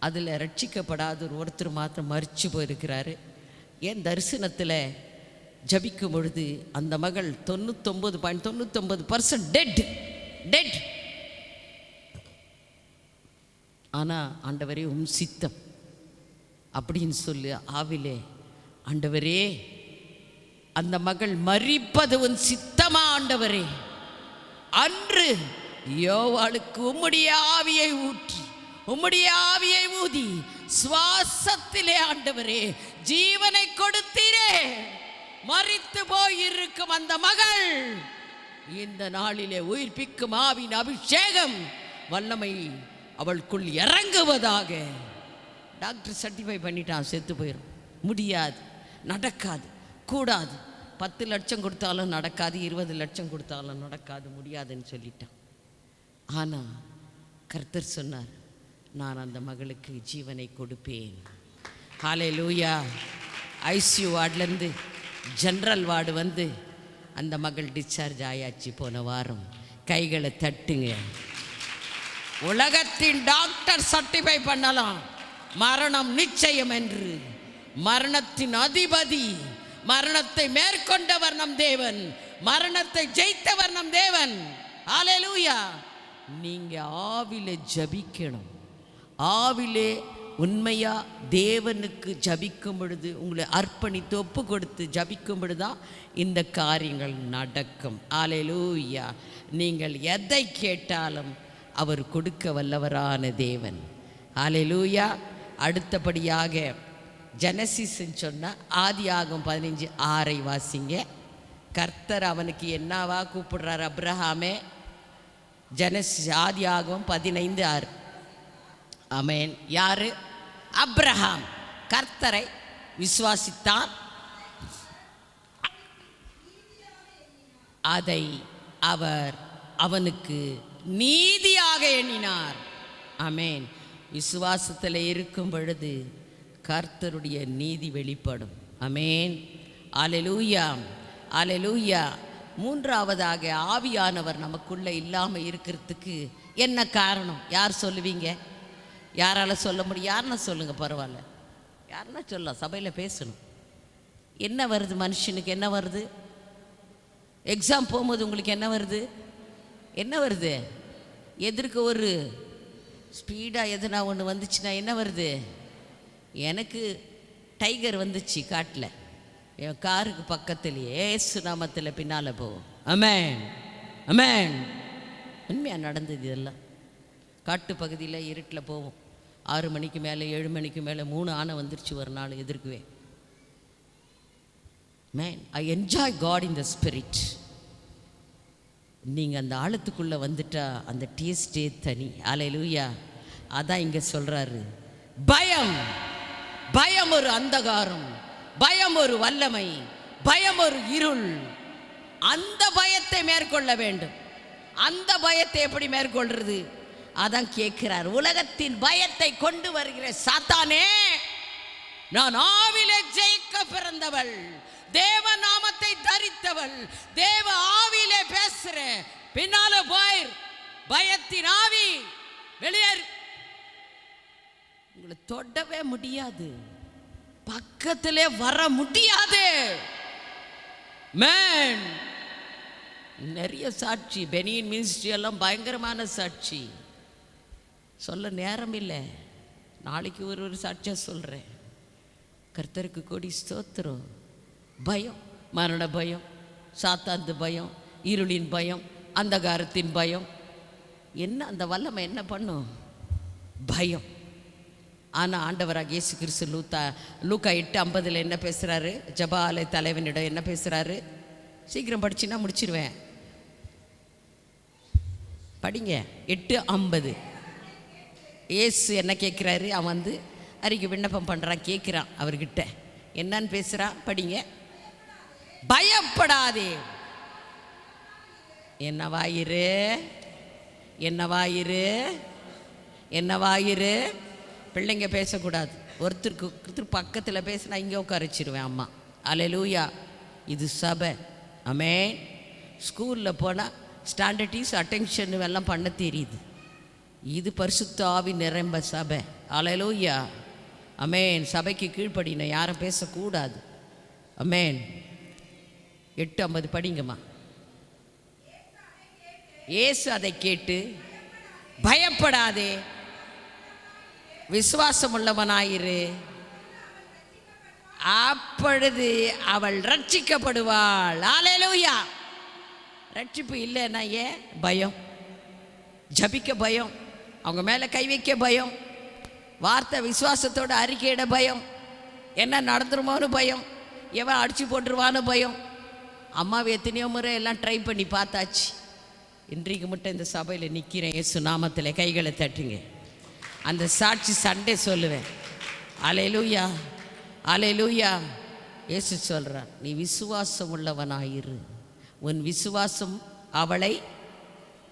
அதில் ரட்சிக்கப்படாத ஒருத்தர் மாத்திரம் மரிச்சு போயிருக்கிறாரு. என் தரிசனத்தில் ஜபிக்கும் பொழுது அந்த மகள் 99.99% டெட். ஆனால் ஆண்டவரே உம் சித்தம் அப்படின்னு சொல்லி ஆவிலே, ஆண்டவரே அந்த மகள் மரிப்பது உன் சித்தமா ஆண்டவரே? அன்று யோவாளுக்கு உம்முடைய ஆவியை ஊற்றி, உம்முடைய ஆவியை ஊதி சுவாசத்திலே ஆண்டவரே ஜீவனை கொடுத்தீரே. மரித்து போயிருக்கும் அந்த மகள் இந்த நாளிலே உயிர்ப்பிக்கும் ஆவின் அபிஷேகம் வல்லமை அவளுக்குள் இறங்குவதாக. டாக்டர் சர்டிஃபை பண்ணிட்டான், செத்து போயிடும். முடியாது, நடக்காது, கூடாது. 10 லட்சம் கொடுத்தாலும் நடக்காது, 20 லட்சம் கொடுத்தாலும் நடக்காது, முடியாதுன்னு சொல்லிட்டான். ஆனால் கர்த்தர் சொன்னார், நான் அந்த மகளுக்கு ஜீவனை கொடுப்பேன். ஹல்லேலூயா. ஐசியூ வார்டுலேருந்து ஜென்ரல் வார்டு அந்த மகள் டிஸ்சார்ஜ் ஆயாச்சு போன வாரம். கைகளை தட்டுங்க. உலகத்தின் டாக்டர் சர்டிஃபை பண்ணலாம் மரணம் நிச்சயம் என்று. மரணத்தின் அதிபதி, மரணத்தை மேற்கொண்டவர் நம் தேவன், மரணத்தை ஜெயித்தவர் நம் தேவன். ஹல்லேலூயா. நீங்க ஆவிலே ஜபிக்கணும். ஆவிலே உண்மையா தேவனுக்கு ஜபிக்கும் பொழுது, உங்களை அர்ப்பணித்து ஒப்பு கொடுத்து ஜபிக்கும் பொழுதுதான் இந்த காரியங்கள் நடக்கும். ஹல்லேலூயா. நீங்கள் எதை கேட்டாலும் அவர் கொடுக்க வல்லவரான தேவன். ஹல்லேலூயா. அடுத்தபடியாக ஜெனசிஸ்ன்னு சொன்னால் ஆதியாகமம் 15:6 வாசிங்க. கர்த்தர் அவனுக்கு என்னவா கூப்பிடுறார்? அப்ரஹாமே. ஆதியாகமம் 15:6. ஆமென். யாரு? அப்ரஹாம் கர்த்தரை விசுவாசித்தான், அதை அவர் அவனுக்கு நீதியாக எண்ணினார். ஆமென். விசுவாசத்தில் இருக்கும் பொழுது கர்த்தருடைய நீதி வெளிப்படும். ஆமென். அல்லேலூயா, அல்லேலூயா. மூன்றாவதாக ஆவியானவர் நமக்குள்ளே இல்லாமல் இருக்கிறதுக்கு என்ன காரணம்? யார் சொல்லுவீங்க? யாரால் சொல்ல முடியும்? யாருன்னா சொல்லுங்கள், பரவாயில்ல. யாருன்னா சொல்லலாம், சபையில் பேசணும். என்ன வருது மனுஷனுக்கு? என்ன வருது? எக்ஸாம் போகும்போது உங்களுக்கு என்ன வருது? என்ன வருது? எதிர்க்க ஒரு ஸ்பீடாக எதுனா ஒன்று வந்துச்சுன்னா என்ன வருது? எனக்கு டைகர் வந்துச்சு காட்டில், என் காருக்கு பக்கத்துலேயே ஏசு நாமத்தில் பின்னால் போவோம். ஆமென், ஆமென். உண்மையாக நடந்தது இதெல்லாம். காட்டு பகுதியில் இருட்டில் போவோம். 6 மணிக்கு மேலே 7 மணிக்கு மேலே 3 ஆனை வந்துருச்சு ஒரு நாள் எதிர்க்குவேன். Man, I enjoy God in the spirit. நீங்கள் அந்த ஆழத்துக்குள்ளே வந்துட்டா அந்த டேஸ்டே தனி. அல்லேலூயா. அதான் இங்கே சொல்கிறாரு, பயம், பயம் ஒரு அந்தகாரம், பயம் ஒரு வல்லமை, பயம் ஒரு இருள். அந்த பயத்தை மேற்கொள்ள வேண்டும். அந்த பயத்தை எப்படி மேற்கொள்றது? அதான் கேட்கிறார். உலகத்தின் பயத்தை கொண்டு வருகிற சாத்தானே, நான் ஆவிலே ஜெயிக்க பிறந்தவள், தேவ நாமத்தை தரித்தவள், தேவ ஆவியிலே பேசுறேன், பின்னால போயிர். பயத்தின் ஆவி வெளியேறு. உங்களை தொடவே முடியாது, பக்கத்திலே வர முடியாது. மேன், நிறைய சாட்சி, பெனியின் மினிஸ்ட்ரி எல்லாம் பயங்கரமான சாட்சி, சொல்ல நேரம் இல்லை. நாளைக்கு ஒரு சாட்சியாக சொல்கிறேன். கர்த்தருக்கு கொடி ஸ்தோத்திரம். பயம், மரண பயம், சாத்தாந்து பயம், இருளின் பயம், அந்தகாரத்தின் பயம். என்ன அந்த வல்லமை என்ன பண்ணும்? பயம். ஆனால் ஆண்டவராக இயேசு கிறிஸ்து லூக்கா 8:50 என்ன பேசுகிறாரு? ஜெபாலய தலைவனிடம் என்ன பேசுகிறாரு? சீக்கிரம் படிச்சுன்னா முடிச்சிருவேன். படிங்க. 8:50. இயேசு என்ன கேட்குறாரு? அவன் வந்து அறிக்கை விண்ணப்பம் பண்ணுறான், கேட்குறான் அவர்கிட்ட. என்னன்னு பேசுகிறான்? படிங்க. பயப்படாதே. என்னவாயிரு, என்னவாயிரு, என்னவாயிரு. பிள்ளைங்க பேசக்கூடாது. ஒருத்தருக்கு பக்கத்தில் பேசினா இங்கே உட்காரச்சிருவேன் அம்மா. அல்லேலூயா. இது சபை. ஆமென். ஸ்கூலில் போனால் ஸ்டாண்டர்டிஸ் அட்டென்ஷன் எல்லாம் பண்ண தெரியுது. இது பரிசுத்த ஆவி நிரம்ப சபை. அல்லேலூயா. ஆமென். சபைக்கு கீழ்ப்படின, யாரும் பேசக்கூடாது. ஆமென். 8:50 படிங்கம்மா. இயேசு அதை கேட்டு, பயப்படாதே, விசுவாசம் உள்ளவனாயிரு, அப்பொழுது அவள் ரட்சிக்கப்படுவாள். அல்லேலூயா. ரட்சிப்பு இல்லைன்னா ஏன் பயம்? ஜபிக்க பயம், அவங்க மேலே கை வைக்க பயம், வார்த்தை விசுவாசத்தோடு அறிக்கையிட பயம், என்ன நடந்துருமோன்னு பயம், எவன் அடித்து போட்டுருவான்னு பயம். அம்மாவை எத்தனையோ முறை எல்லாம் ட்ரை பண்ணி பார்த்தாச்சு. இன்றைக்கு மட்டும் இந்த சபையில் நிற்கிறேன். இயேசு நாமத்தில் கைகளை தட்டுங்க. அந்த சாட்சி சண்டே சொல்லுவேன். அல்லேலூயா, அல்லேலூயா. இயேசு சொல்கிறார், நீ விசுவாசம் உள்ளவனாயிரு. உன் விசுவாசம் அவளை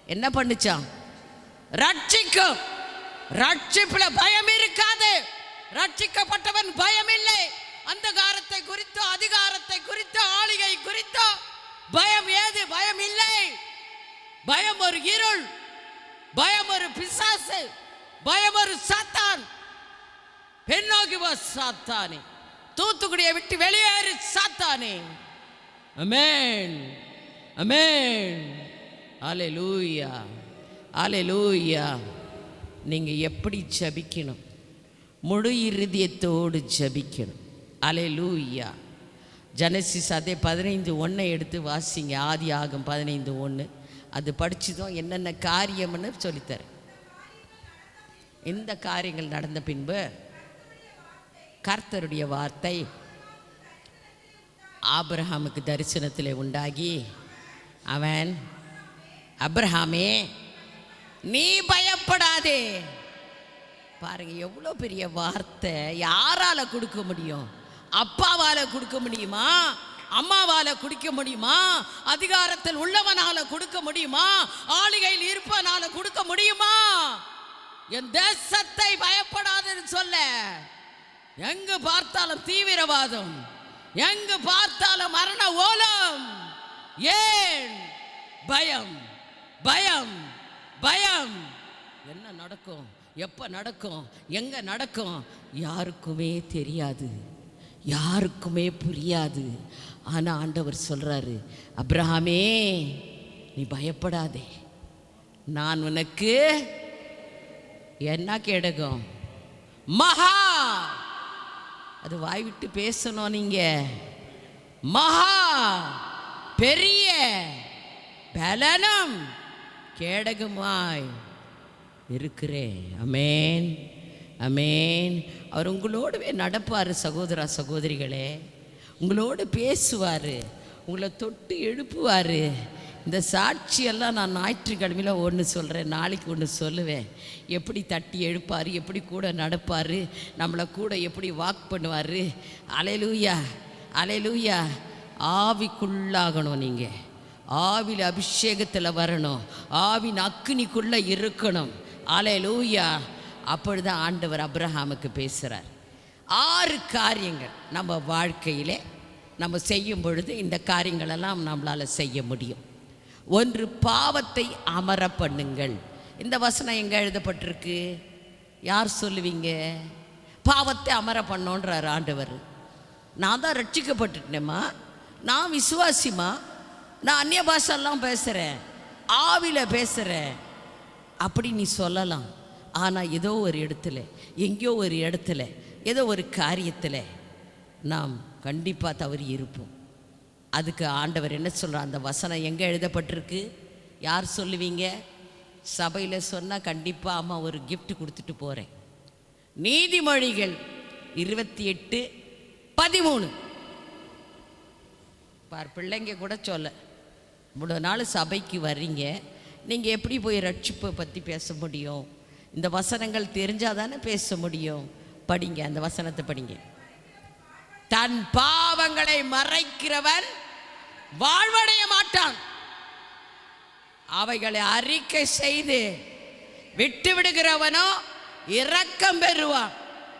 என்ன பண்ணுச்சான்? ரட்சிக்கும். ரட்சிப்புல பயம் இருக்காது. ரட்சிக்கப்பட்டவன் பயம் இல்லை. அந்தகாரத்தை குறித்தோ, அதிகாரத்தை குறித்தோ, ஆளுகை குறித்தோ பயம் ஏது? பயம் இல்லை. பயம் ஒரு இருள், பயம் ஒரு பிசாசு, பயம் ஒரு சாத்தான். பெண்ணோக்கி வா சாத்தானே, தூத்துக்குடியை விட்டு வெளியேறு சாத்தானே. ஆமென், ஆமென், அல்லேலூயா, அல்லேலூயா. நீங்க எப்படி ஜெபிக்கணும்? முழு இருதயத்தோடு ஜெபிக்கணும். அல்லேலூயா. ஜெனசிஸ் அதே 15:1 எடுத்து வாசிங்க. ஆதியாகமம் 15:1. அது படிச்சுதான் என்னென்ன காரியம்னு சொல்லித்தரேன். இந்த காரியங்கள் நடந்த பின்பு கர்த்தருடைய வார்த்தை ஆபிரகாமுக்கு தரிசனத்திலே உண்டாகி, அவன், அபிரகாமே நீ பயப்படாதே. பாருங்க எவ்வளோ பெரிய வார்த்தை. யாரால கொடுக்க முடியும்? அப்பாவால கொடுக்க முடியுமா? அம்மாவால கொடுக்க முடியுமா? அதிகாரத்தில் உள்ளவனால கொடுக்க முடியுமா? ஆளுகையில் இருப்பவனால கொடுக்க முடியுமா? என் தேசத்தை பயப்படாதுன்னு சொல்ல. எங்கு பார்த்தாலும் தீவிரவாதம், எங்கு பார்த்தாலும் மரண ஓலம். ஏன் பயம்? பயம், பயம். என்ன நடக்கும், எப்ப நடக்கும், எங்க நடக்கும் யாருக்குமே தெரியாது, யாருக்குமே புரியாது. ஆனா ஆண்டவர் சொல்றாரு, அபிரகாமே நீ பயப்படாதே, நான் உனக்கு என்ன கேடகம்? மகா, அது வாய் விட்டு பேசணும் நீங்க. மகா பெரிய பலனும் கேடகமாய் இருக்கிறேன். அமேன், அமேன். அவர் உங்களோடவே நடப்பார் சகோதரா சகோதரிகளே. உங்களோடு பேசுவார், உங்களை தொட்டு எழுப்புவார். இந்த சாட்சியெல்லாம் நான் ஞாயிற்றுக்கிழமையில் ஒன்று சொல்கிறேன், நாளைக்கு ஒன்று சொல்லுவேன். எப்படி தட்டி எழுப்பார், எப்படி கூட நடப்பார், நம்மளை கூட எப்படி வாக் பண்ணுவார். அல்லேலூயா, அல்லேலூயா. ஆவிக்குள்ளாகணும் நீங்கள், ஆவியில் அபிஷேகத்தில் வரணும், ஆவின் அக்கினிக்குள்ளே இருக்கணும். அல்லேலூயா. அப்பொழுதுதான் ஆண்டவர் அபிரகாமுக்கு பேசுகிறார். 6 காரியங்கள் நம்ம வாழ்க்கையிலே நம்ம செய்யும் பொழுது இந்த காரியங்களெல்லாம் நம்மளால் செய்ய முடியும். 1, பாவத்தை அமர பண்ணுங்கள். இந்த வசனம் எங்கே எழுதப்பட்டிருக்கு? யார் சொல்லுவீங்க? பாவத்தை அமர பண்ணோன்றார் ஆண்டவர். நான் தான் ரட்சிக்கப்பட்டுட்டேம்மா, நான் விசுவாசிமா, நான் அந்நிய பாஷெல்லாம் பேசுகிறேன், ஆவியில் பேசுகிறேன் அப்படி நீ சொல்லலாம். ஆனால் ஏதோ ஒரு இடத்துல, எங்கேயோ ஒரு இடத்துல, ஏதோ ஒரு காரியத்தில் நாம் கண்டிப்பாக தவறி இருப்போம். அதுக்கு ஆண்டவர் என்ன சொல்கிறார்? அந்த வசனம் எங்கே எழுதப்பட்டிருக்கு? யார் சொல்லுவீங்க? சபையில் சொன்னால் கண்டிப்பாக அம்மா ஒரு gift கொடுத்துட்டு போகிறேன். நீதிமொழிகள் 28:13. பார், பிள்ளைங்க கூட சொல்ல, இவ்வளோ நாள் சபைக்கு வர்றீங்க, நீங்கள் எப்படி போய் ரட்சிப்பை பற்றி பேச முடியும்? இந்த வசனங்கள் தெரிஞ்சால் தானே பேச முடியும். படிங்க, அந்த வசனத்தை படிங்க. தன் பாவங்களை மறைக்கிறவன் வாழ்வடைய மாட்டான், அவைகளை அறிக்கை செய்து விட்டு விடுகிறவனோ இரக்கம் பெறுவான்.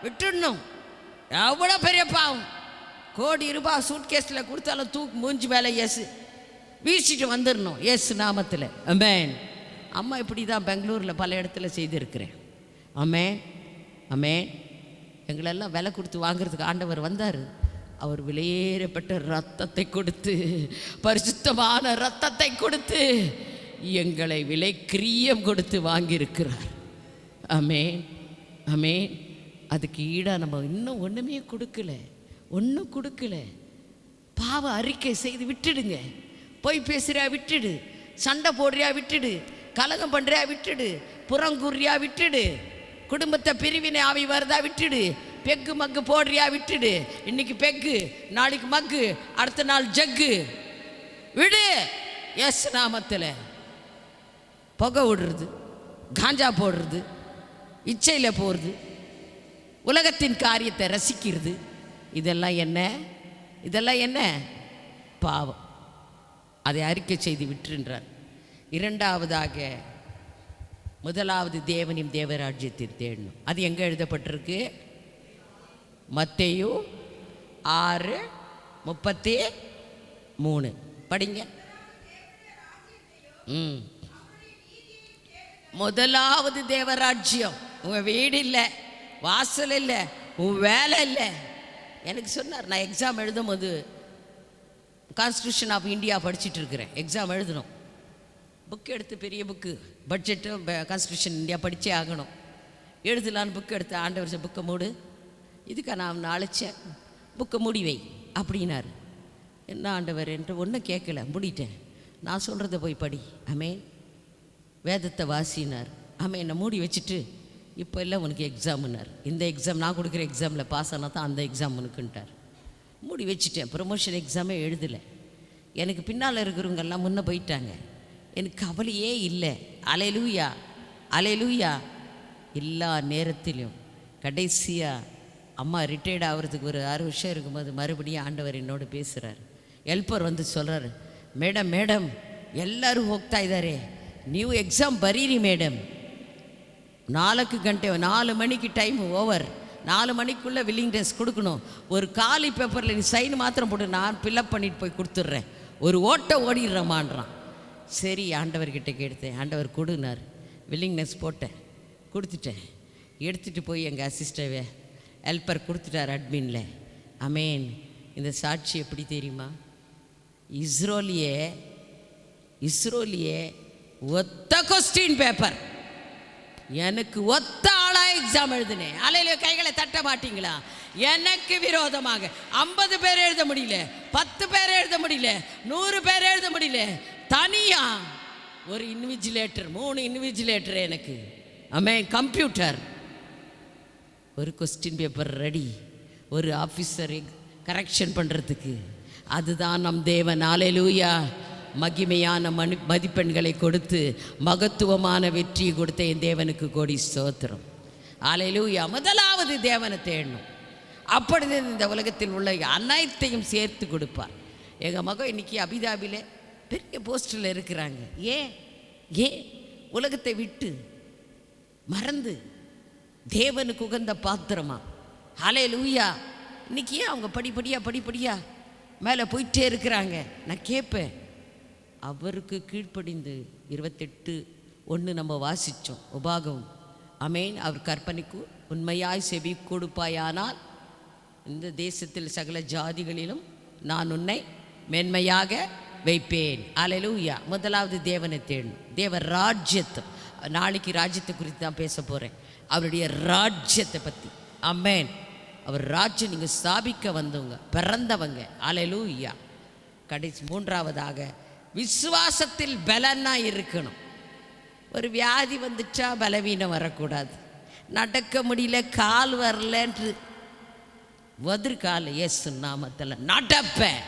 விட்டுடணும். எவ்வளோ பெரிய பாவம், ₹1,00,00,000 சூட்கேஸில் கொடுத்தாலும் தூக்கு மூஞ்சி மேலே ஏசு வீசிட்டு வந்துடணும் ஏசு நாமத்தில். ஆமென். அம்மா இப்படி தான் பெங்களூரில் பல இடத்துல செய்திருக்கிறேன். ஆமென், ஆமென். எங்களெல்லாம் விலை கொடுத்து வாங்கிறதுக்கு ஆண்டவர் வந்தார். அவர் விலையேறப்பட்ட ரத்தத்தை கொடுத்து, பரிசுத்தமான ரத்தத்தை கொடுத்து எங்களை விலை கிரயம் கொடுத்து வாங்கியிருக்கிறார். ஆமென், ஆமென். அதுக்கு ஈடாக நம்ம இன்னும் ஒன்றுமே கொடுக்கல, ஒன்றும் கொடுக்கல. பாவ அறிக்கை செய்து விட்டுடுங்க. போய் பேசுறியா விட்டுடு, சண்டை போடுறியா விட்டுடு, கலகம் பண்ணுறியா விட்டுடு, புறங்குறியா விட்டுடு, குடும்பத்தை பிரிவினை ஆவி வருதா விட்டுடு, பெக்கு மக்கு போடுறியா விட்டுடு. இன்னைக்கு பெக்கு, நாளைக்கு மக்கு, அடுத்த நாள் ஜக்கு. விடு எஸ் நாமத்தில். புகை விடுறது, காஞ்சா போடுறது, இச்சையில் போடுறது, உலகத்தின் காரியத்தை ரசிக்கிறது, இதெல்லாம் என்ன? இதெல்லாம் என்ன? பாவம். அதை அறிக்கை செய்து விட்டுன்றார். 2வதாக, முதலாவது தேவனையும் தேவராஜ்யத்தை தேடணும். அது எங்கே எழுதப்பட்டிருக்கு? மத்தேயு 6:33. படிங்க. ம் முதலாவது தேவராஜ்யம். உங்கள் வீடு இல்லை, வாசல் இல்லை, உன் வேலை இல்லை. எனக்கு சொன்னார், நான் எக்ஸாம் எழுதும் போது கான்ஸ்டியூஷன் ஆஃப் இந்தியா படிச்சுட்டு இருக்கிறேன். எக்ஸாம் எழுதணும், புக்கு எடுத்து பெரிய புக்கு, பட்ஜெட்டு கான்ஸ்டியூஷன் இந்தியா படித்தே ஆகணும். எழுதலான்னு புக்கு எடுத்து, ஆண்டவர் புக்கை மூடு, இதுக்கா நான் அழைச்சேன், புக்கை மூடி வை அப்படின்னாரு. என்ன ஆண்டவர் என்று ஒன்றும் கேட்கல, மூடிட்டேன். நான் சொல்கிறத போய் படி, ஆமே வேதத்தை வாசினார். ஆமே என்னை மூடி வச்சுட்டு, இப்போ இல்லை உனக்கு எக்ஸாமுன்னார். இந்த எக்ஸாம் நான் கொடுக்குற எக்ஸாமில் பாஸ் ஆனால் தான் அந்த எக்ஸாம் உனக்குன்ட்டார். மூடி வச்சுட்டேன். ப்ரொமோஷன் எக்ஸாமே எழுதலை. எனக்கு பின்னால் இருக்கிறவங்கெல்லாம் முன்னே போயிட்டாங்க. எனக்கு கவலையே இல்லை. அல்லேலூயா, அல்லேலூயா. எல்லா நேரத்திலும் கடைசியாக அம்மா ரிட்டையர்ட் ஆகிறதுக்கு ஒரு 6 வருஷம் இருக்கும்போது மறுபடியும் ஆண்டவர் என்னோடு பேசுகிறார். ಹೆಲ್ಪರ್ வந்து சொல்கிறாரு, ಮೇಡಮ್ ಮೇಡಮ್ ಎಲ್ಲರೂ ಹೋಗ್ತಾ ಇದ್ದಾರೆ, ನೀವು ಎಕ್ಸಾಮ್ ಬರೀರಿ ಮೇಡಮ್. 4 ಗಂಟೆ 4 மணிக்கு டைம் ஓவர், 4 மணிக்குள்ளே வில்லிங்னஸ் கொடுக்கணும். ஒரு காலி பேப்பரில் நீ சைன் மாத்திரம் போட்டு நான் ஃபில்அப் பண்ணிட்டு போய் கொடுத்துட்றேன், ஒரு ஓட்டை ஓடிடுறமான்றான். சரி ஆண்டவர்கிட்ட கேட்டேன், ஆண்டவர் கொடுனார். வில்லிங்னஸ் போட்டேன், கொடுத்துட்டேன். எடுத்துகிட்டு போய் எங்கள் அசிஸ்டவே ஹெல்ப்பர் கொடுத்துட்டார் அட்மினில். அமேன். இந்த சாட்சி எப்படி தெரியுமா? இஸ்ரோலியே ஒத்த கொஸ்டின் பேப்பர், எனக்கு ஒத்த ஆளாக எக்ஸாம் எழுதுனேன். அலையில கைகளை தட்ட மாட்டீங்களா? எனக்கு விரோதமாக 50 பேர் எழுத முடியல, 10 பேர் எழுத முடியல, 100 பேர் எழுத முடியல. தனியா ஒரு இன்விஜிலேட்டர், 3 இன்விஜிலேட்டர் எனக்கு. ஆமென். கம்ப்யூட்டர், ஒரு கொஸ்டின் பேப்பர் ரெடி, ஒரு ஆஃபீஸர் கரெக்ஷன் பண்ணுறதுக்கு. அதுதான் நம் தேவன். அல்லேலூயா. மகிமையான மதிப்பெண்களை கொடுத்து மகத்துவமான வெற்றியை கொடுத்த என் தேவனுக்கு கோடி ஸ்தோத்திரம். அல்லேலூயா. முதலாவது தேவனை தேடணும். அப்பொழுது இந்த உலகத்தில் உள்ள அனைத்தையும் சேர்த்து கொடுப்பார். எங்கள் மகன் இன்னைக்கு அபிதாபியில் பெரிய போஸ்டில் இருக்கிறாங்க. ஏன் உலகத்தை விட்டு மறந்து தேவனுக்கு உகந்த பாத்திரமா? அல்லேலூயா. இன்னைக்கு ஏன் அவங்க படிப்படியாக மேலே போயிட்டே இருக்கிறாங்க? நான் கேட்பேன், அவருக்கு கீழ்ப்படிந்து 28:1 நம்ம வாசித்தோம் உபாகம். அமேன். அவர் கற்பனைக்கு உண்மையாய் செவி கொடுப்பாயானால் இந்த தேசத்தில் சகல ஜாதிகளிலும் நான் உன்னை மேன்மையாக வைப்பேன். அல்லேலூயா. முதலாவது தேவனை தேடணும். தேவ ராஜ்யத்தை, நாளைக்கு ராஜ்யத்தை குறித்து தான் பேச போகிறேன், அவருடைய ராஜ்யத்தை பற்றி. அமேன். அவர் ராஜ்யம் நீங்கள் ஸ்தாபிக்க வந்தவங்க, பிறந்தவங்க. அல்லேலூயா. கடைசி 3வதாக விசுவாசத்தில் பலனா இருக்கணும். ஒரு வியாதி வந்துச்சா பலவீனம் வரக்கூடாது. நடக்க முடியல, கால் வரலன்று வதிர்கால இயேசு நாமத்தில் நடப்பேன்,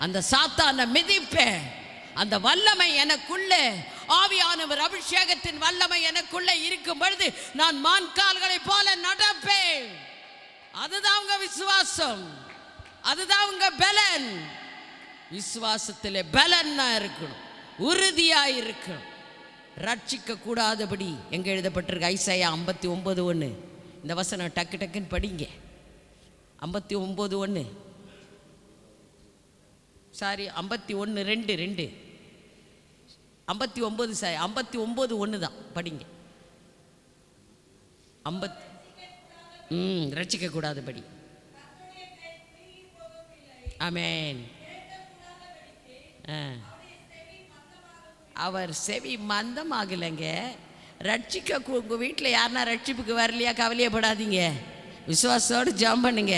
அந்த சாத்தானை மிதிப்பேன். அந்த வல்லமை எனக்குள்ளே, ஆவியானவர் அபிஷேகத்தின் வல்லமை எனக்குள்ளே இருக்கும் பொழுது நான் மான் கால்களை போல நடப்பேன். அதுதான் உங்க விசுவாசம், அதுதான் உங்க பலன். விசுவாசத்திலே பலன்னா இருக்கணும், உறுதியா இருக்கணும். ரட்சிக்க கூடாதபடி எங்க எழுதப்பட்டிருக்கு? ஐசாயா 59:1. இந்த வசனம் டக்குன்னு படிங்க. 59:1 சாரி 51:2 59 சாரி 59:1 தான் படிங்க. ரட்சிக்க கூடாதபடி. ஆமென். அவர் செவி மந்தமாகலைங்க. ரட்சிக்க உங்கள் வீட்டில் யாருன்னா ரட்சிப்புக்கு வரலையா? கவலையப்படாதீங்க, விசுவாசத்தோடு ஜெபம் பண்ணுங்க.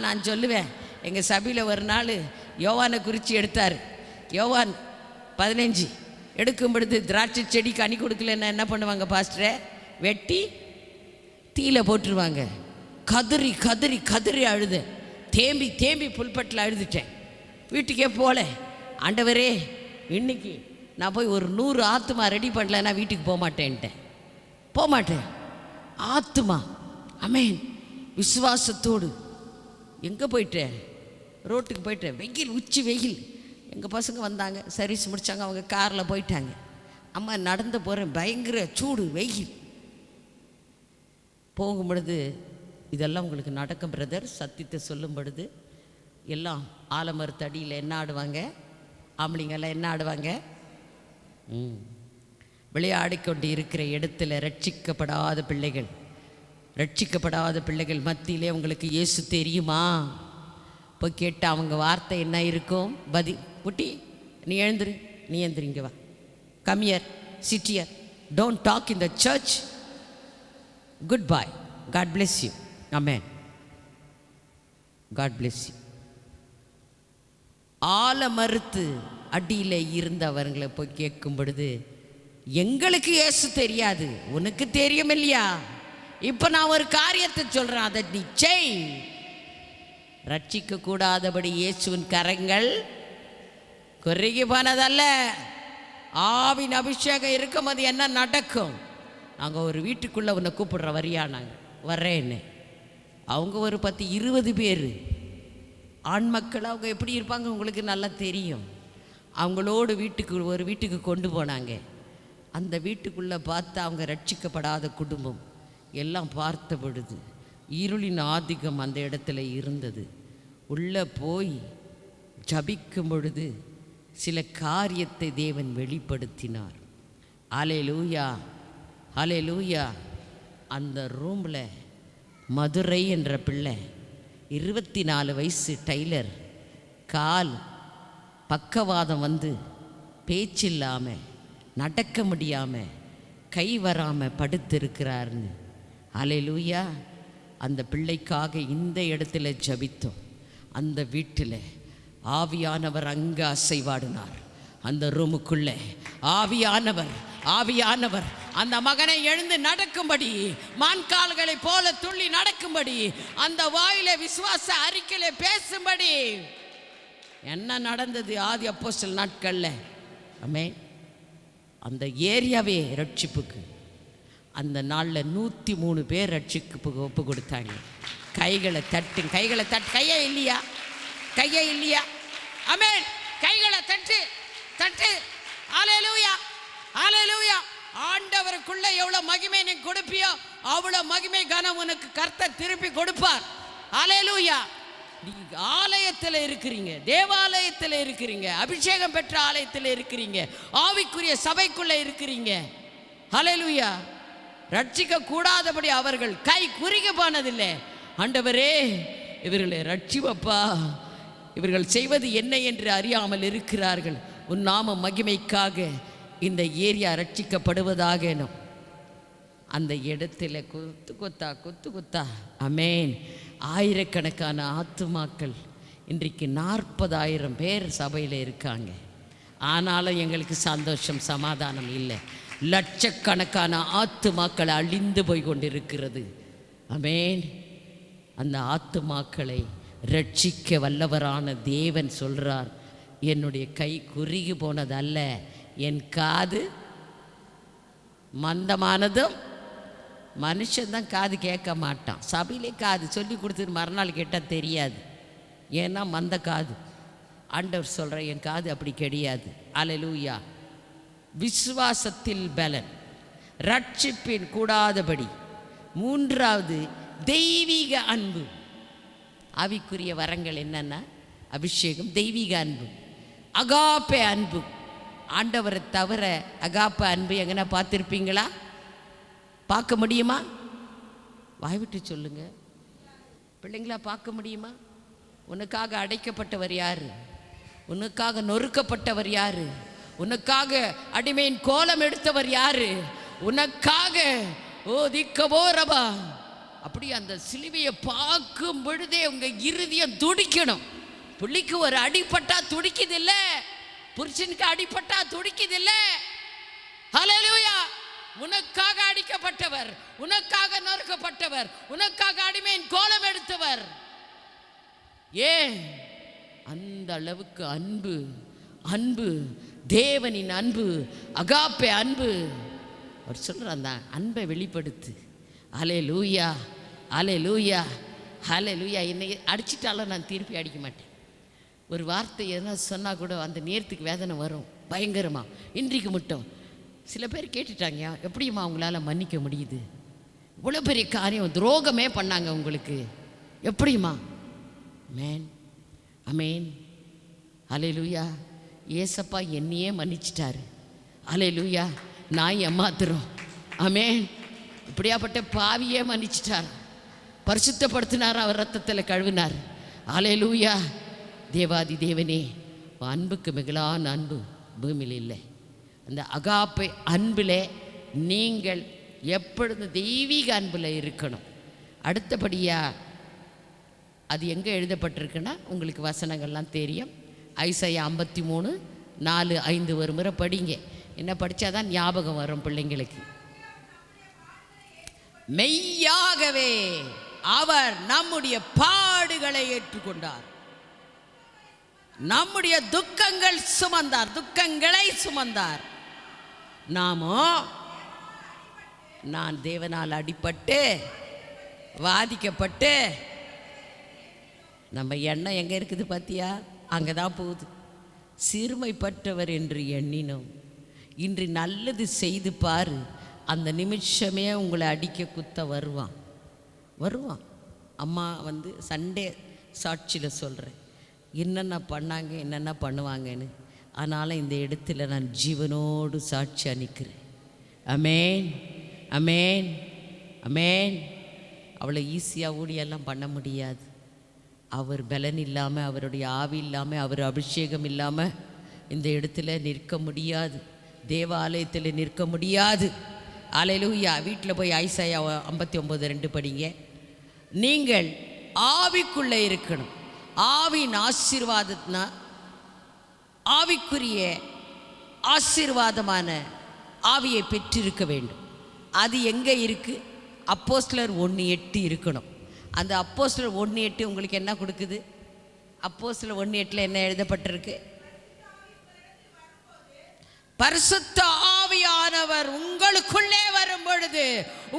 நான் சொல்லுவேன், எங்கள் சபையில் ஒரு நாள் யோவானை குறித்து எடுத்தார். யோவான் 15 எடுக்கும் பொழுது திராட்சை செடி கனி கொடுக்கலன்னா என்ன பண்ணுவாங்க பாஸ்டரை? வெட்டி தீயில போட்டுருவாங்க. கதறி அழுத, தேம்பி புல்பட்டில் அழுதுட்டேன். வீட்டுக்கே போல. ஆண்டவரே, இன்னைக்கு நான் போய் ஒரு 100 ஆத்துமா ரெடி பண்ணலன்னா வீட்டுக்கு போக மாட்டேன். ஆத்துமா. அமேன். விசுவாசத்தோடு எங்கே போயிட்டேன்? ரோட்டுக்கு போயிட்டேன். வெயில், உச்சி வெயில். எங்கள் பசங்க வந்தாங்க, சர்வீஸ் முடித்தாங்க, அவங்க காரில் போயிட்டாங்க. அம்மா நடந்து போகிறேன், பயங்கர சூடு, வெயில். போகும் பொழுது இதெல்லாம் உங்களுக்கு நடக்கும் பிரதர், சத்தியத்தை சொல்லும் பொழுது எல்லாம் ஆலமரத்தடியில் என்ன ஆடுவாங்க? ஆம்பளைங்கெல்லாம் என்ன ஆடுவாங்க? விளையாடிக்கொண்டு இருக்கிற இடத்துல ரட்சிக்கப்படாத பிள்ளைகள் மத்தியிலே உங்களுக்கு இயேசு தெரியுமா? போய் கேட்டால் அவங்க வார்த்தை என்ன இருக்கும்? குட்டி நீ எழுந்திரு இங்கே வா, come here sit here, don't talk in the church, good boy, God bless you, amen, God bless you. ஆல மறுத்து அடியில் இருந்தவர்களை போய் கேட்கும் பொழுது, எங்களுக்கு இயேசு தெரியாது, உனக்கு தெரியும் இல்லையா? இப்போ நான் ஒரு காரியத்தை சொல்கிறேன், அதை நீ செய். ரட்சிக்க கூடாதபடி இயேசுவின் கரங்கள் குறுகி போனதல்ல. ஆவின் அபிஷேகம் இருக்கும் போது என்ன நடக்கும்? நாங்கள் ஒரு வீட்டுக்குள்ளே உன்னை கூப்பிடுற வரியா? நாங்கள் வர்றேன்னு. அவங்க ஒரு 10-20 பேர் ஆண் மக்கள். அவங்க எப்படி இருப்பாங்க உங்களுக்கு நல்லா தெரியும். அவங்களோடு ஒரு வீட்டுக்கு கொண்டு போனாங்க. அந்த வீட்டுக்குள்ளே பார்த்தா அவங்க ரட்சிக்கப்படாத குடும்பம் எல்லாம் பார்த்த பொழுது இருளின் ஆதிக்கம் அந்த இடத்துல இருந்தது. உள்ளே போய் ஜபிக்கும் பொழுது சில காரியத்தை தேவன் வெளிப்படுத்தினார். ஹல்லேலூயா, ஹல்லேலூயா. அந்த ரூமில் மதுரை என்ற பிள்ளை, 24 வயசு, டைலர், கால் பக்கவாதம் வந்து பேச்சில்லாமல் நடக்க முடியாமல் கை வராமல் படுத்திருக்கிறார்னு. ஹல்லேலூயா. அந்த பிள்ளைக்காக இந்த இடத்துல ஜபித்தோம். அந்த வீட்டில் ஆவியானவர் அங்கே அசைவாடினார். அந்த ரூமுக்குள்ளே ஆவியானவர் அந்த மகனை எழுந்து நடக்கும்படி, மான்கால்களை போல துள்ளி நடக்கும்படி, அந்த வாயில விசுவாச அறிக்கையில பேசும்படி என்ன நடந்தது ஆதி அப்போஸ்தலர் நாட்களில்? ஆமென். அந்த ஏரியாவே ரட்சிப்புக்கு அந்த நாளில் 103 பேர் ரட்சிப்புக்கு ஒப்பு கொடுத்தாங்க. கைகளை தட்டு, கையே இல்லையா? ஆமென். கைகளை தட்டு. ஹல்லேலூயா, ஹல்லேலூயா. ஆண்டவருக்குள்ள எவ்வளவு மகிமை நீ கொடுப்பியோ அவ்வளவு மகிமை கனம் உனக்கு கர்த்தர் திருப்பி கொடுப்பார். ஹல்லேலூயா. நீங்க ஆலயத்தில் இருக்கிறீங்க, தேவாலயத்தில் இருக்கிறீங்க, அபிஷேகம் பெற்ற ஆலயத்தில் இருக்கிறீங்க, ஆவிக்குரிய சபைக்குள்ள இருக்கிறீங்க. ஹல்லேலூயா. ரட்சிக்க கூடாதபடி அவர்கள் கை குறுகி போனதில்லை. ஆண்டவரே இவர்களை ரட்சிப்பா, இவர்கள் செய்வது என்ன என்று அறியாமல் இருக்கிறார்கள். உன் நாம மகிமைக்காக இந்த ஏரியா ரட்சிக்கப்படுவதாக. அந்த இடத்துல கொத்து கொத்தா ஆமென். ஆயிரக்கணக்கான ஆத்துமாக்கள் இன்றைக்கு 40,000 பேர் சபையில் இருக்காங்க. ஆனாலும் எங்களுக்கு சந்தோஷம், சமாதானம் இல்லை. லட்சக்கணக்கான ஆத்துமாக்கள் அழிந்து போய் கொண்டிருக்கிறது. ஆமென். அந்த ஆத்துமாக்களை ரட்சிக்க வல்லவரான தேவன் சொல்கிறார், என்னுடைய கை குறுகி போனதல்ல, என் காது மந்தமானதும். மனுஷன்தான் காது கேட்க மாட்டான். சபையிலே காது சொல்லி கொடுத்துட்டு மறுநாள் கேட்டால் தெரியாது, ஏன்னா மந்த காது. ஆண்டவர் சொல்கிற என் காது அப்படி கிடையாது. ஹல்லேலூயா. விசுவாசத்தில் பலன், ரட்சிப்பின் கூடாதபடி. 3வது தெய்வீக அன்பு. ஆவிக்குரிய வரங்கள் என்னன்னா அபிஷேகம், தெய்வீக அன்பு, அகாப்பே அன்பு. ஆண்டவரை தவிர அகாப்பே அன்பு எங்கன்னா பார்த்துருப்பீங்களா? பார்க்க முடியுமா? வாய் விட்டு சொல்லுங்க பிள்ளைங்களா, பார்க்க முடியுமா? உனக்காக அடைக்கப்பட்டவர் யாரு? உனக்காக நொறுக்கப்பட்டவர் யாரு? உனக்காக அடிமையின் கோலம் எடுத்தவர் யாரு? உனக்காக திக்கவோ ரபா. அப்படி அந்த சிலுவையை பார்க்கும் பொழுதே உங்க இருதயம் துடிக்கணும். புள்ளிக்கு ஒரு அடிப்பட்டா துடிக்குது இல்ல, புருஷனுக்கு அடிப்பட்டா துடிக்குது இல்ல. ஹல்லேலூயா. உனக்காக அடிக்கப்பட்டவர், உனக்காக நொறுக்கப்பட்டவர், உனக்காக அடிமையின் கோலம் எடுத்தவர். ஏன் அந்த அளவுக்கு அன்பு, அன்பு தேவனின் அன்பு, அகாப்பே அன்பு. அவர் சொல்கிறார், அந்த அன்பை வெளிப்படுத்து. ஹல்லேலூயா, ஹல்லேலூயா, ஹல்லேலூயா. என்னை அடிச்சிட்டாலும் நான் திருப்பி அடிக்க மாட்டேன். ஒரு வார்த்தை எதனா சொன்னால் கூட அந்த நேரத்துக்கு வேதனை வரும் பயங்கரமாக. இன்றைக்கு மட்டும் சில பேர் கேட்டுட்டாங்க, எப்படிம்மா உங்களால் மன்னிக்க முடியுது? இவ்வளோ பெரிய காரியம், துரோகமே பண்ணாங்க உங்களுக்கு, எப்படிம்மா? மேன் அமேன், ஹல்லேலூயா. ஏசப்பா என்னையே மன்னிச்சிட்டாரு. அல்லேலூயா. நான் ஏமாத்துறோம். ஆமென். இப்படியாப்பட்ட பாவியே மன்னிச்சிட்டார், பரிசுத்தப்படுத்தினார், அவர் ரத்தத்தில் கழுவினார். அல்லேலூயா. தேவாதி தேவனே, அன்புக்கு மிகளான அன்பு பூமியில் இல்லை. அந்த அகாப்பை அன்பில் நீங்கள் எப்பொழுதும் தெய்வீக அன்பில் இருக்கணும். அடுத்தபடியாக அது எங்கே எழுதப்பட்டிருக்குன்னா உங்களுக்கு வசனங்கள்லாம் தெரியும். ஐசையா 53:4-5 ஒரு முறை படிங்க. என்ன படித்தாதான் ஞாபகம் வரும் பிள்ளைங்களுக்கு. மெய்யாகவே அவர் நம்முடைய பாடுகளை ஏற்றுக்கொண்டார், நம்முடைய துக்கங்களை சுமந்தார். நாமோ நான் தேவனால் அடிபட்டு வாதிக்கப்பட்டு, நம்ம எண்ணம் எங்கே இருக்குது பார்த்தியா? அங்கே தான் போகுது. சிறுமைப்பட்டவர் என்று எண்ணினோம், இன்று நல்லது செய்து பாரு, அந்த நிமிஷமே உங்களை அடிக்க குத்த வருவான். அம்மா சண்டே சாட்சியில் சொல்கிறேன் என்னென்ன பண்ணாங்க என்னென்ன பண்ணுவாங்கன்னு. அதனால் இந்த இடத்துல நான் ஜீவனோடு சாட்சியாக நிற்கிறேன். அமேன், அமேன், அமேன். அவ்வளோ ஈஸியாக ஊழியெல்லாம் பண்ண முடியாது. அவர் பலன் இல்லாமல், அவருடைய ஆவி இல்லாமல், அவர் அபிஷேகம் இல்லாமல் இந்த இடத்துல நிற்க முடியாது, தேவாலயத்தில் நிற்க முடியாது. அல்லேலூயா. வீட்டில் போய் ஐசாயா 59:2 படிங்க. நீங்கள் ஆவிக்குள்ளே இருக்கணும். ஆவின் ஆசீர்வாதத்தினா ஆவிக்குரிய ஆசீர்வாதமான ஆவியை பெற்றிருக்க வேண்டும். அது எங்கே இருக்குது? அப்போஸ்தலர் 1:8 இருக்கணும். அந்த அப்போஸ்தலர் 1:8 உங்களுக்கு என்ன கொடுக்குது? அப்போஸ்தலர் 1:8 என்ன எழுதப்பட்டிருக்கு? பரிசுத்த ஆவியானவர் உங்களுக்குள்ளே வரும் பொழுது,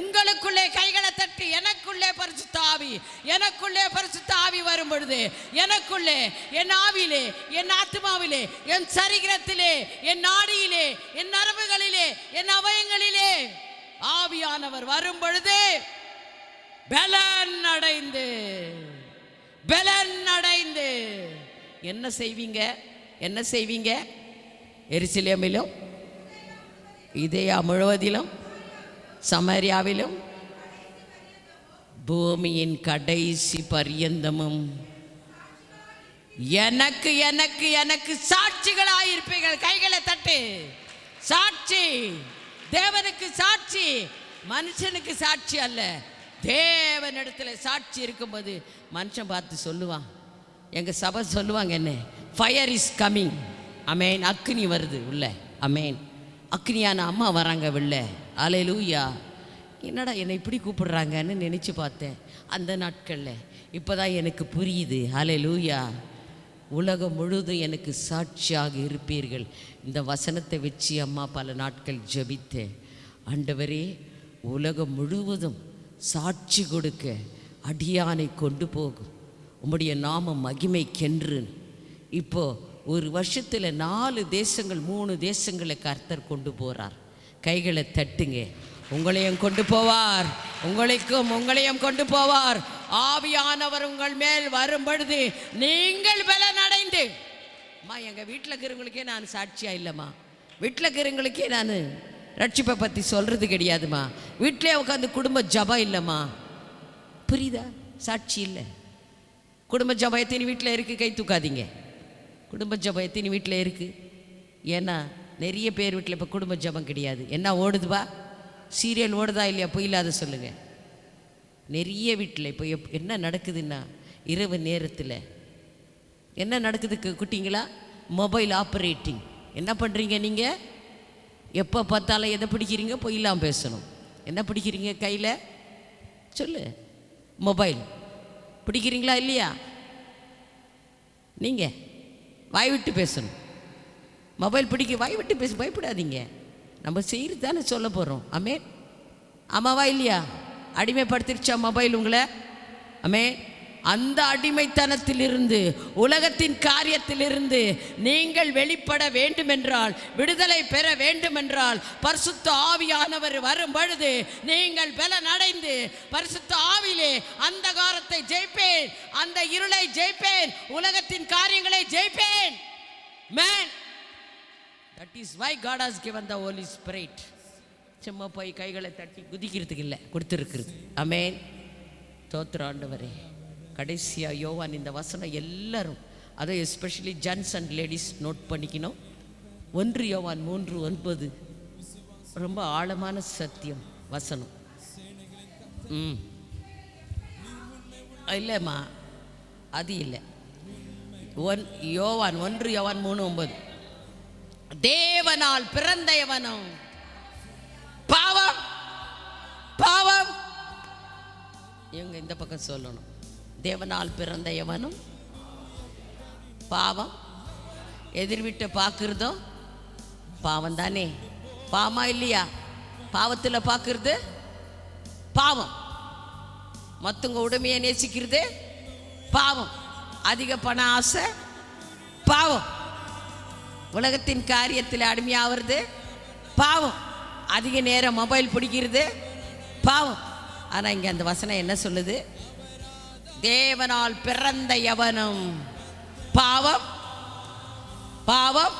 உங்களுக்குள்ளே கைகளை தட்டி, எனக்குள்ளே பரிசுத்த ஆவி, எனக்குள்ளே பரிசுத்த ஆவி வரும் பொழுது, எனக்குள்ளே, என் ஆவியிலே, என் ஆத்மாவிலே, என் சரீரத்திலே, என் நாடியிலே, என் நரம்புகளிலே, என் அவயங்களிலே ஆவியானவர் வரும் பொழுது பலன் அடைந்து என்ன செய்வீங்க? எருசலேமிலும், யூதேயா முழுவதிலும், சமாரியாவிலும், பூமியின் கடைசி பரியந்தமும் எனக்கு எனக்கு எனக்கு சாட்சிகளாயிருப்பீர்கள். கைகளை தட்டு. சாட்சி, தேவனுக்கு சாட்சி, மனுஷனுக்கு சாட்சி அல்ல. தேவனிடத்தில் சாட்சி இருக்கும்போது மனுஷன் பார்த்து சொல்லுவான். எங்கள் சபை சொல்லுவாங்க, என்ன ஃபயர் இஸ் கம்மிங். அமேன். அக்னி வருது உள்ள. அமேன். அக்னியான அம்மா வராங்க வெளில. அல்லேலூயா. என்னடா என்னை இப்படி கூப்பிடுறாங்கன்னு நினச்சி பார்த்தேன் அந்த நாட்களில். இப்போ தான் எனக்கு புரியுது. அல்லேலூயா. உலகம் முழுதும் எனக்கு சாட்சியாக இருப்பீர்கள். இந்த வசனத்தை வச்சு அம்மா பல நாட்கள் ஜெபித்தேன். ஆண்டவரே, உலகம் முழுவதும் சாட்சி கொடுக்க அடியானை கொண்டு போகும் உம்முடைய நாம மகிமைக்கென்று. இப்போது ஒரு வருஷத்தில் 4 தேசங்கள் 3 தேசங்களை கர்த்தர் கொண்டு போகிறார். கைகளை தட்டுங்க. உங்களையும் கொண்டு போவார், உங்களையும் கொண்டு போவார். ஆவியானவர் உங்கள் மேல் வரும் பொழுது நீங்கள் பலன் அடைந்து. அம்மா, எங்கள் வீட்டில் இருக்கிறவங்களுக்கே நான் சாட்சியாக இல்லைம்மா. வீட்டில் இருக்கிறவங்களுக்கே நான் ரட்சிப்பை பற்றி சொல்கிறது கிடையாதுமா. வீட்டிலே உட்காந்து குடும்ப ஜபம் இல்லைம்மா. புரியுதா? சாட்சி இல்லை. குடும்ப ஜபம் எத்தனை வீட்டில் இருக்குது? கை தூக்காதீங்க. குடும்ப ஜபம் எத்தனை வீட்டில் இருக்குது? ஏன்னா நிறைய பேர் வீட்டில் இப்போ குடும்ப ஜபம் கிடையாது. என்ன ஓடுதுவா? சீரியல் ஓடுதா இல்லையா? போய் இல்லாத சொல்லுங்கள். நிறைய வீட்டில் இப்போ என்ன நடக்குதுன்னா, இரவு நேரத்தில் என்ன நடக்குது குட்டிங்களா? Mobile operating. என்ன பண்ணுறீங்க நீங்கள்? எப்போ பார்த்தாலும் எதை பிடிக்கிறீங்க? போய் இல்லாமல் பேசணும். என்ன பிடிக்கிறீங்க கையில்? சொல்லு. மொபைல் பிடிக்கிறீங்களா இல்லையா? நீங்கள் வாய் விட்டு பேசணும். மொபைல் பிடிக்க வாய் விட்டு பேச பயப்படாதீங்க. நம்ம செய்கிறது தானே சொல்ல போகிறோம். ஆமே, ஆமாவா இல்லையா? அடிமைப்படுத்திருச்சா மொபைல் உங்களை? ஆமே. அந்த அடிமைத்தனத்திலிருந்து, உலகத்தின் காரியத்திலிருந்து நீங்கள் வெளிப்பட வேண்டுமென்றால், விடுதலை பெற வேண்டுமென்றால், பரிசுத்த ஆவியானவர் வரும் பொழுது நீங்கள் பலன் அடைந்து, பரிசுத்த ஆவியிலே அந்தகாரத்தை ஜெயிப்பேன், அந்த இருளை ஜெயிப்பேன், உலகத்தின் காரியங்களை ஜெயிப்பேன். Man that is why God has given the Holy Spirit. சும்மா போய் கைகளை தட்டி குதிக்கிறதுக்கு இல்லை, கொடுத்துருக்குறது. ஆமென். தோத்திரம் ஆண்டவரே. கடைசியாக யோவான் இந்த வசனம் எல்லாரும், அதை especially gents and ladies note பண்ணிக்கணும். 1 யோவான் 3:9 ரொம்ப ஆழமான சத்தியம் வசனம். இல்லைம்மா, அது இல்லை. 1 யோவான் 3:9 தேவனால் பிறந்த எவனும் பாவம் பாவம். இவங்க இந்த பக்கம் சொல்லணும். தேவனால் பிறந்த எவனும் பாவம். எதிர்விட்ட பார்க்குறதோ பாவம் தானே? பாவமா இல்லையா? பாவத்தில் பார்க்கறது பாவம். மற்றவங்க உடமையை நேசிக்கிறது பாவம். அதிக பண ஆசை பாவம். உலகத்தின் காரியத்தில் அடிமையாகிறது பாவம். அதிக நேரம் மொபைல் பிடிக்கிறது பாவம். ஆனால் இங்கே அந்த வசனம் என்ன சொல்லுது? தேவனால் பிறந்த எவனும் பாவம் பாவம்.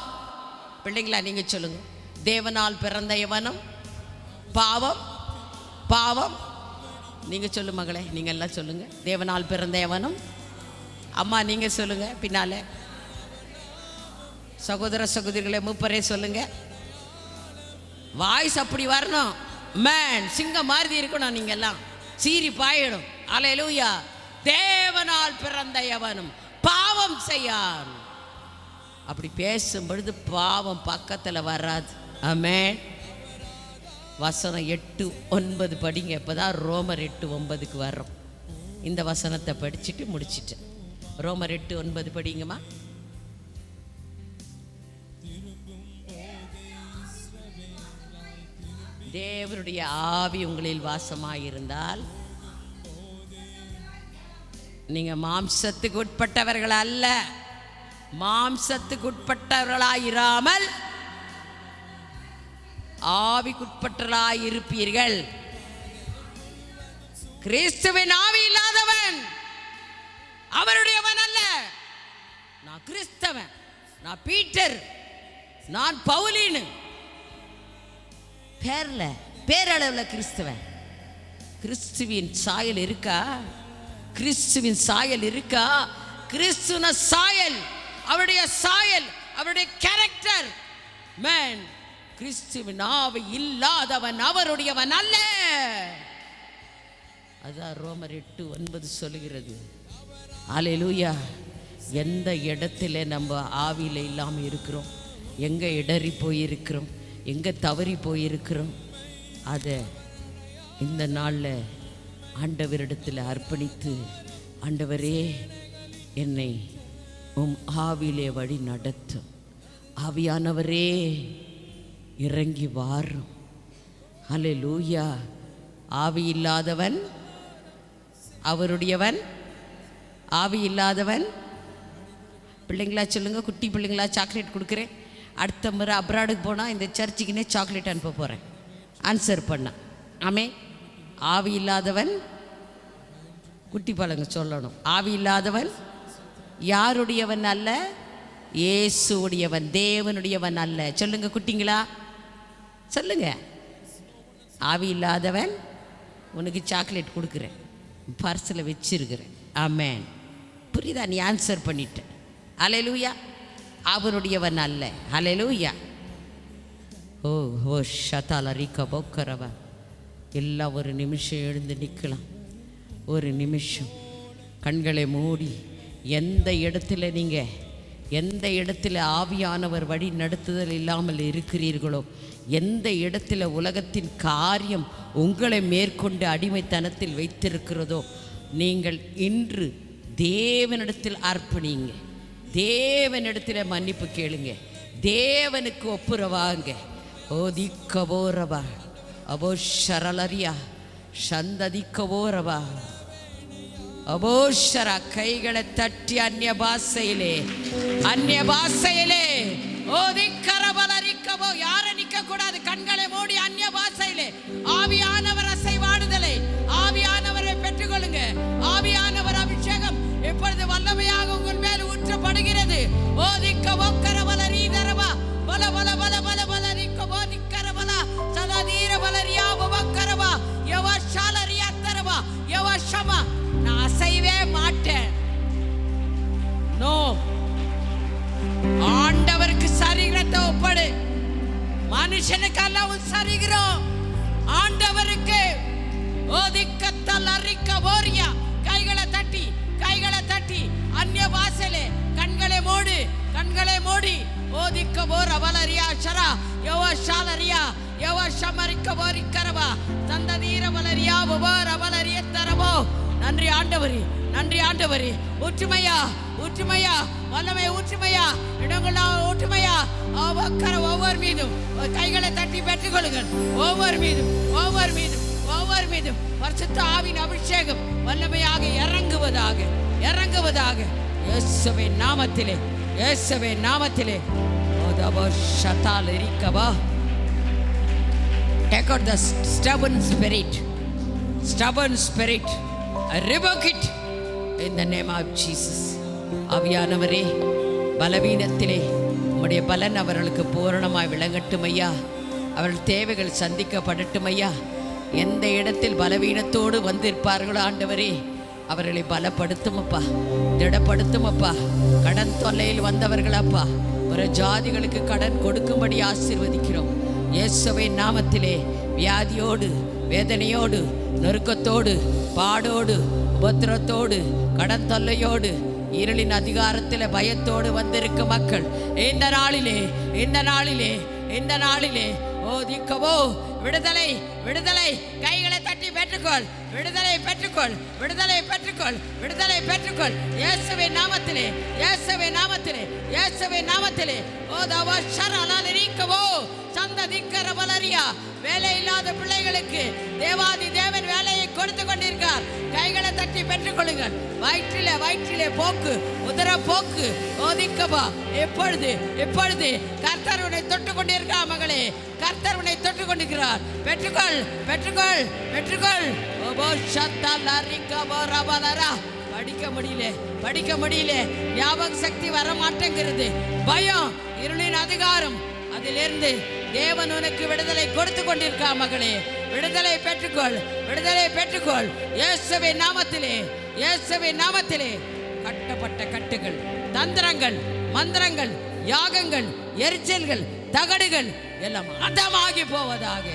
பிள்ளைங்களா நீங்கள் சொல்லுங்க. தேவனால் பிறந்த எவனும் பாவம் பாவம். நீங்கள் சொல்லு மகளே, நீங்கள் எல்லாம் சொல்லுங்க. தேவனால் பிறந்த எவனும். அம்மா நீங்கள் சொல்லுங்க பின்னால. சகோதர சகோதரிகளே, மூப்பரே சொல்லுங்க. வாய்ஸ் அப்படி வரணும். மேன் சிங்கம் மாதிரி இருக்கணும். நீங்கள் எல்லாம் சீறி பாயிடும். அல்லேலூயா. தேவனால் பிறந்த எவனும் பாவம் செய்யான். அப்படி பேசும் பொழுது பாவம் பக்கத்தில் வராது. ஆமென். வசனம் 8:9 படிங்க. இப்போதான் ரோமர் 8:9க்கு வர்றோம். இந்த வசனத்தை படிச்சுட்டு முடிச்சிட்டேன். ரோமர் 8:9 படிங்கம்மா. தேவனுடைய ஆவி உங்களில் வாசமாயிருந்தால் நீங்க மாம்சத்துக்கு உட்பட்டவர்கள் அல்ல. மாம்சத்துக்கு உட்பட்டவர்களாயிராமல் ஆவிக்குட்பட்டவர்களாயிருப்பீர்கள். கிறிஸ்துவின் ஆவி இல்லாதவன் அவருடையவன் அல்ல. நான் கிறிஸ்தவன், நான் பீட்டர், நான் பவுலின் பேரளவில் கிறிஸ்தவன். கிறிஸ்துவின் சாயல் இருக்கா? கிறிஸ்துவின் சாயல் இருக்கா? கிறிஸ்துவின் சாயல், அவருடைய சாயல், அவருடைய கேரக்டர். மேன் கிறிஸ்துவின் ஆவி இல்லாதவன் அவருடையவன் அல்ல. அதான் ரோமர் 8:9 சொல்லுகிறது. அல்லேலூயா. எந்த இடத்துல நம்ம ஆவியில் இல்லாமல் இருக்கிறோம், எங்கே இடறி போயிருக்கிறோம், எங்கே தவறி போயிருக்கிறோம், அதை இந்த நாளில் ஆண்டவரிடத்தில் அர்ப்பணித்து, ஆண்டவரே என்னை உம் ஆவியிலே வழி நடத்தும், ஆவியானவரே இறங்கி வாரும். அல்லேலூயா. ஆவி இல்லாதவன் அவருடையவன், ஆவி இல்லாதவன். பிள்ளைங்களா சொல்லுங்க. குட்டி பிள்ளைங்களா, சாக்லேட் கொடுக்குறேன். அடுத்த முறை அப்ராடுக்கு போனால் இந்த சர்ச்சுக்குன்னே சாக்லேட் அனுப்ப போகிறேன். ஆன்சர் பண்ண. ஆமே. ஆவி இல்லாதவன், குட்டி பழங்க சொல்லணும். ஆவி இல்லாதவன் யாருடையவன் அல்ல? இயேசுடையவன், தேவனுடையவன் அல்ல. சொல்லுங்க குட்டிங்களா, சொல்லுங்க. ஆவி இல்லாதவன். உனக்கு சாக்லேட் கொடுக்குறேன், பர்ஸில் வச்சிருக்கிறேன். ஆமேன். புரியுதா? நீ ஆன்சர் பண்ணிட்ட. அல்லேலூயா. அவனுடையவன் அல்ல. அல்லேலூயா. ஓ ஓ ஷதால ரீக்க போக்கரவா. எல்லாம் ஒரு நிமிஷம் எழுந்து நிற்கலாம். ஒரு நிமிஷம் கண்களை மூடி, எந்த இடத்துல நீங்கள், எந்த இடத்துல ஆவியானவர் வழி நடத்துதல் இல்லாமல் இருக்கிறீர்களோ, எந்த இடத்துல உலகத்தின் காரியம் உங்களை மேற்கொண்டு அடிமைத்தனத்தில் வைத்திருக்கிறதோ, நீங்கள் இன்று தேவனிடத்தில் அர்ப்பணிங்க. தேவனிடத்தில் மன்னிப்பு கேளுங்க. தேவனுக்கு ஒப்புரவாங்க. ஓ திக்கவோரவா அபோ ஷரலரியா சந்ததிக்கவோரவா அபோஷர. கைகளை தட்டி அந்நிய பாஷையிலே ஓ திக்கரபலரிக்கவோ. யாரை நிற்க கூடாது. கண்களை மூடி அந்நிய பாஷையிலே ஆவியானவர் அசைவாடுதலை, ஆவியானவரை பெற்றுக்கொள்ளுங்க. ஆவியானவர் அபிஷேகம் இப்பொழுது வல்லமையாக உங்கள் மேல் ஊற்றப்படுகிறது. ஓ திக்கவோ கரபலரீதரவா பல பல பல யவஷமா, நான் அசைவே மாட்டேன். நோ, ஆண்டவருக்கு சரீரத்தை ஒப்படு. மனுஷனுக்கெல்லாம் உன் சரீரம் ஆண்டவருக்கு. ஓதிக்கத்தல் அறிக்க ஓரியா. கைகளை தட்டி, கைகளை தட்டி, அந்நிய வாசலே கண்களை மூடு, கண்களை மூடி. ஓதிக்க போர் அவலரியா ஷரா யவஷாலரியா யவஷமரிக்க போரிக்கரவா தந்ததீர வலரியா ஒவ்வொரு அவலரிய தரவோ. நன்றி ஆண்டவரே, நன்றி ஆண்டவரே. ஊற்றுமையா, ஊற்றுமையா, வல்லமை ஊற்றுமையா, இடங்களா ஊற்றுமையா. ஒவ்வொரு மீதும் கைகளை தட்டி பெற்றுக்கொள்ளுங்கள். ஒவ்வொரு மீதும், ஒவ்வொரு மீதும், ஒவ்வொரு மீதும் பரிசுத்த ஆவியின் அபிஷேகம் வல்லமையாக இறங்குவதாக, இறங்குவதாக. இயேசுவின் நாமத்திலே, இயேசுவின் நாமத்திலே. ஓதபஷதால் இருக்கவா. Take out the stubborn spirit, stubborn spirit. I rebuke it in the name of Jesus. ஆவியானவரே, பலவீனத்திலே உம்முடைய பலன் அவர்களுக்கு பூரணமாய் விளங்கட்டும் ஐயா. அவர்கள் தேவைகள் சந்திக்கப்படட்டும் ஐயா. எந்த இடத்தில் பலவீனத்தோடு வந்திருப்பார்களோ ஆண்டவரே, அவர்களை பலப்படுத்தும் அப்பா, திடப்படுத்தும் அப்பா. கடன் தொல்லையில் வந்தவர்கள் அப்பா, ஒரு ஜாதிகளுக்கு கடன் கொடுக்கும்படி ஆசீர்வதிக்கிறோம் இயேசுவின் நாமத்திலே. வியாதியோடு, வேதனையோடு, நெருக்கத்தோடு, பாடோடு, உபத்திரத்தோடு, கடன் தொல்லையோடு, இருளின் அதிகாரத்தில் பயத்தோடு வந்திருக்க மக்கள் இந்த நாளிலே, இந்த நாளிலே, இந்த நாளிலே ஓதிக்கவோ விடுதலை, விடுதலை. கைகளை தட்டி பெற்றுக்கொள். விடுதலை பெற்றுக்கொள், விடுதலை பெற்றுக்கொள், விடுதலை பெற்றுக்கொள் இயேசுவின் நாமத்திலே, இயேசுவின் நாமத்திலே, இயேசுவின் நாமத்திலே. ஓதவோ ஷரலாலிரிக்கவோ சந்ததிக்கர வலரியா. வேலை இல்லாத பிள்ளைகளுக்கு தேவாதி தேவன் வேலையை கொடுத்து கொண்டிருக்கார். கைகளை தட்டி பெற்றுக்கொள்ளுங்கள். வயிற்றிலே, வயிற்றிலே போக்கு, உதர போக்கு ஓதிக்கவா. எப்பொழுது, எப்பொழுது கர்த்தர் உன்னை தொட்டு கொண்டிருக்கிறார் மகளே, கர்த்தர் உன்னை தொட்டு கொண்டிருக்கிறார். பெற்றுக்கொள், பெற்றுக்கொள், பெற்றுக்கொள். படிக்க முடியல, படிக்க முடியல, ஞாபக சக்தி வர மாட்டேங்கிறது. பயம், இருளின் அதிகாரம், அதிலிருந்து தேவன் உனக்கு விடுதலை கொடுத்து கொண்டிருக்கா மகளே. விடுதலை பெற்றுக்கொள், விடுதலை பெற்றுக்கொள் இயேசுவின் நாமத்திலே, இயேசுவின் நாமத்திலே. கட்டப்பட்ட கட்டுகள், தந்திரங்கள், மந்திரங்கள், யாகங்கள், எரிச்சல்கள், தகடுகள் எல்லாம் அதமாகி போவதாக,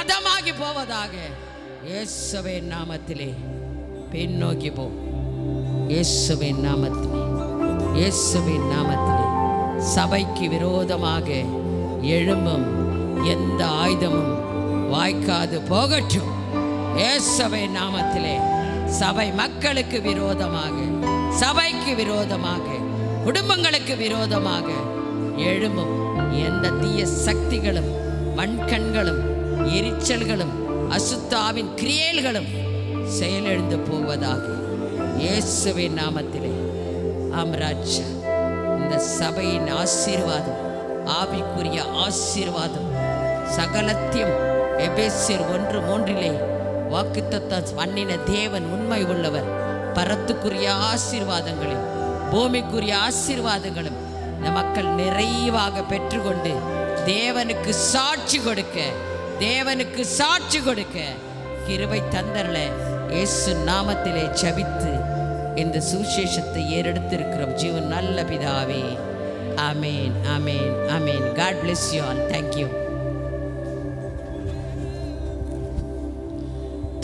அதமாகி போவதாக இயேசுவின் நாமத்திலே. பின்னோக்கி போ இயேசுவின் நாமத்திலே, இயேசுவின் நாமத்திலே. சபைக்கு விரோதமாக எழும்பும் எந்த ஆயுதமும் வாய்க்காது போகட்டும் இயேசுவின் நாமத்திலே. சபை மக்களுக்கு விரோதமாக, சபைக்கு விரோதமாக, குடும்பங்களுக்கு விரோதமாக எழும்பும் எந்த தீய சக்திகளும், மண்கண்களும், எரிச்சல்களும், அசுத்தாவின் கிரியைகளும் செயலெழுந்து போவதாக இயேசுவின் நாமத்திலே. ஆம்ராஜா, இந்த சபையின் ஆசீர்வாதம், ஆவிக்குரிய ஆசீர்வாதம் சகலத்தையும் எபேசியர் 1:3 வாக்குத்தத்தம் பண்ணின தேவன் உண்மை உள்ளவர். பரத்துக்குரிய ஆசீர்வாதங்களும் பூமிக்குரிய ஆசீர்வாதங்களும் இந்த மக்கள் நிறைவாக பெற்றுக்கொண்டு தேவனுக்கு சாட்சி கொடுக்க, தேவனுக்கு சாட்சி கொடுக்க கிருபை தந்தரல இயேசு நாமத்திலே ஜெபித்து இந்த சுவிசேஷத்தை ஏறெடுத்திருக்கிறோம் ஜீவன் நல்ல பிதாவே. ஆமேன், ஆமேன், ஆமேன். God bless you all. Thank you.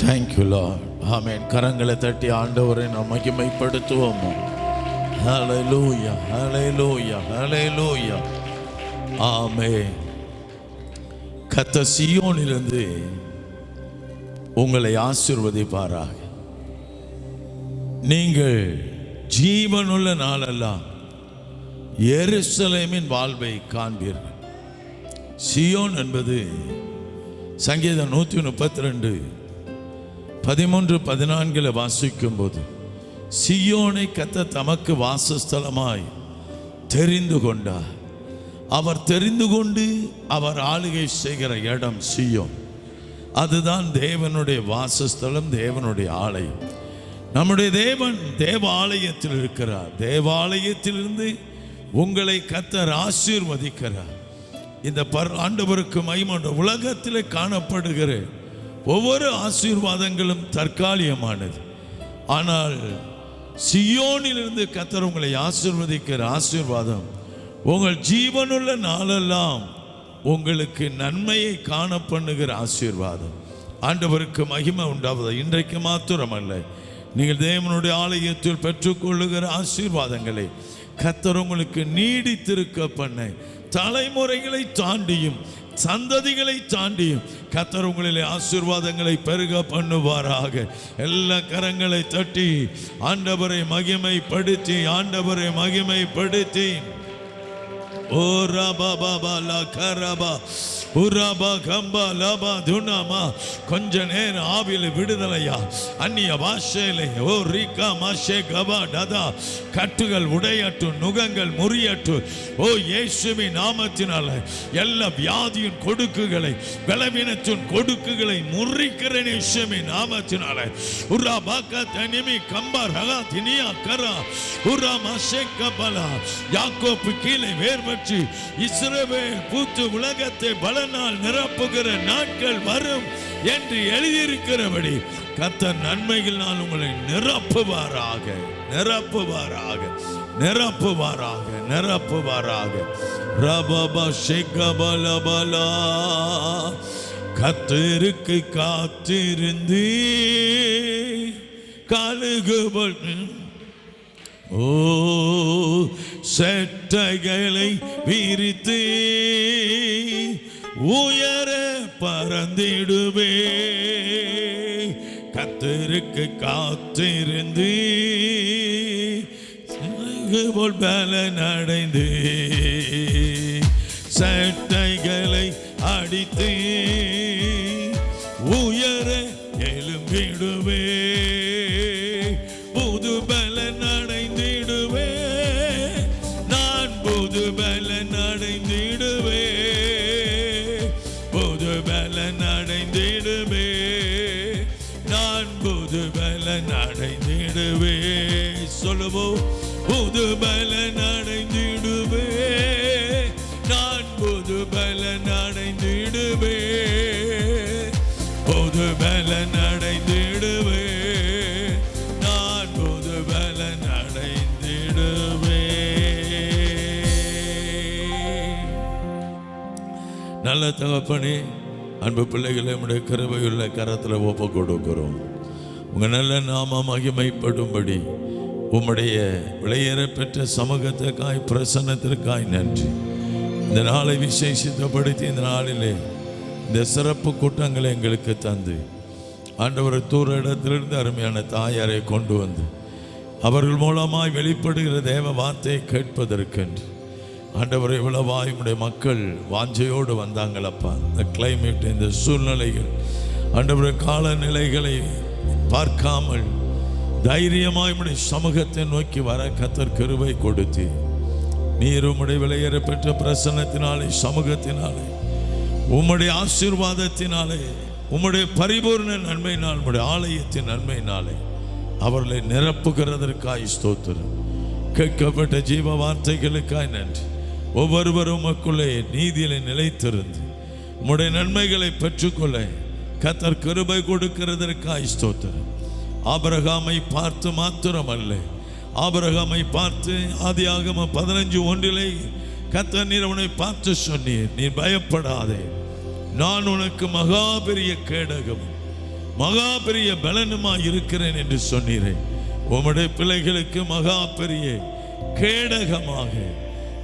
Thank you Lord. ஆமென். கரங்களை தட்டி ஆண்டவரை நாம் மகிமைப்படுத்துவோம். ஹல்லேலூயா, ஹல்லேலூயா, ஹல்லேலூயா. ஆமென். கர்த்தர் சீயோனிலிருந்து உங்களை ஆசீர்வதிப்பாராக. நீங்கள் ஜீவனுள்ள நாளெல்லாம் எருசலேமின் வாழ்வை காண்பீர்கள். சீயோன் என்பது சங்கீதம் 132:13-14 வாசிக்கும் போது, சீயோனை கர்த்தர் தமக்கு வாசஸ்தலமாய் தெரிந்து கொண்டார். அவர் தெரிந்து கொண்டு அவர் ஆளுகை செய்கிற இடம் சீயோன். அதுதான் தேவனுடைய வாசஸ்தலம், தேவனுடைய ஆலயம். நம்முடைய தேவன் தேவ ஆலயத்தில் இருக்கிறார். தேவாலயத்திலிருந்து உங்களை கர்த்தர் ஆசீர்வதிக்கிறார். இந்த ஆண்டவருக்கு மகிமை. உலகத்தில் காணப்படுகிற ஒவ்வொரு ஆசீர்வாதங்களும் தற்காலிகமானது. ஆனால் சியோனிலிருந்து கர்த்தர் உங்களை ஆசீர்வதிக்கிற ஆசீர்வாதம் உங்கள் ஜீவனுள்ள நாளெல்லாம் உங்களுக்கு நன்மையை காண பண்ணுகிற ஆசீர்வாதம். ஆண்டவருக்கு மகிமை உண்டாவது. இன்றைக்கு மாத்திரமல்ல, நீங்கள் தேவனுடைய ஆலயத்தில் பெற்றுக்கொள்ளுகிற ஆசீர்வாதங்களை கர்த்தர் உங்களுக்கு நீடித்திருக்க பண்ண, தலைமுறைகளை தாண்டியும் சந்ததிகளை தாண்டியும் கர்த்தர் உங்களிலே ஆசீர்வாதங்களை பெருக பண்ணுவாராக. எல்லா கரங்களை தட்டி ஆண்டவரை மகிமைப்படுத்தி, ஆண்டவரை மகிமைப்படுத்தி, ஓ ரபா பாபா லா கரபா உரபா கம்பா லபா துனமா. கொஞ்ச நேரம் ஆவில விடுதலையா, அந்நிய பாஷையிலே ஓ ரிகா மாஷே கபா டதா. கட்டுகள் உடையட்டு, நுகங்கள் முறியட்டு. ஓ இயேசுவின் நாமத்தினால எல்லா வியாதியின் கொடுக்குகளை, பலவீனத்தின் கொடுக்குகளை முறிக்கிற இயேசுவின் நாமத்தினால உரா பாக்கா தனிமி கம்பா ரகா தினியா கரா உரா மாஷே கபலா. யாக்கோப்பு கீழே வேர்வற்றி இஸ்ரவேல் பூத்து உலகத்தை பலனால் நிரப்புகிற நாட்கள் வரும் என்று எழுதியிருக்கிறபடி கர்த்தர் நன்மைகளினால் உங்களை நிரப்புவாராக, நிரப்புவாராக, நிரப்புவாராக, நிரப்புவாராக. ரபபா ஷேகபலபலா. கர்த்தருக்கு காத்திருந்து கழுகுபல் ஓ செட்டைகளை விரித்து உயர பறந்திடுவே. கர்த்தருக்கு காத்திருந்து போல் பலன் அடைந்து செட்டைகளை அடித்து உயர எழும்பிடுவே. புது பலன் அடைந்திடுவே, நான் புது பலன் அடைந்திடுவே, புது பலன் அடைந்திடுவே, நான் புது பலன் அடைந்திடுவே. சொல்லுவோம், புது பலன் அடைந்திடுவே, நான் புது பலன் அடைந்திடுவே, புது பலன் அடைந்திடுவே, நான் புது பலன் அடைந்திடுவே. நல்ல தகப்பனே, அன்பு பிள்ளைகளை நம்முடைய கிருபையுள்ள கரத்தில் ஒப்பு கொடுக்கிறோம். உங்கள் நல்ல நாம மகிமைப்படும்படி உம்முடைய விளையேற பெற்ற சமூகத்திற்காய், பிரசன்னத்திற்காய் நன்றி. இந்த நாளை விசேஷித்தப்படுத்தி இந்த நாளிலே இந்த சிறப்பு கூட்டங்களை எங்களுக்கு தந்து ஆண்டவர் தூர இடத்திலிருந்து அருமையான தாயாரை கொண்டு வந்து அவர்கள் மூலமாய் வெளிப்படுகிற தேவ வார்த்தையை கேட்பதற்கென்று ஆண்டவரை இவ்வளவாய் உம்முடைய மக்கள் வாஞ்சையோடு வந்தாங்களப்பா. இந்த கிளைமேட், இந்த சூழ்நிலைகள், ஆண்டவரை காலநிலைகளை பார்க்காமல் தைரியமாய் உம்முடைய சமூகத்தை நோக்கி வர கர்த்தர் கிருபை கொடுத்து நீர் உம்முடைய விலையேற பெற்ற பிரசன்னத்தினாலே, சமூகத்தினாலே, உம்முடைய ஆசீர்வாதத்தினாலே, உம்முடைய பரிபூர்ண நன்மையினால், உம்முடைய ஆலயத்தின் நன்மையினாலே அவர்களை நிரப்புகிறதற்காய் ஸ்தோத்திரம். கேட்கப்பட்ட ஜீவ வார்த்தைகளுக்காய் நன்றி. ஒவ்வொருவரும் உமக்குள்ளே நீதியிலே நிலைத்திருந்து உம்முடைய நன்மைகளை பெற்றுக்கொள்ள கர்த்தர் கிருபை கொடுக்கிறதற்காய் ஸ்தோத்திரம். ஆபிரகாமை பார்த்து மாத்திரமல்ல, ஆபிரகாமை பார்த்து ஆதியாகமம் 15:1 கர்த்தர் நீர் அவனை பார்த்து சொன்னீர், நீ பயப்படாதே, நான் உனக்கு மகா பெரிய கேடகம், மகா பெரிய பலனுமாய் இருக்கிறேன் என்று சொன்னீரே. உம்முடைய பிள்ளைகளுக்கு மகா பெரிய கேடகமாக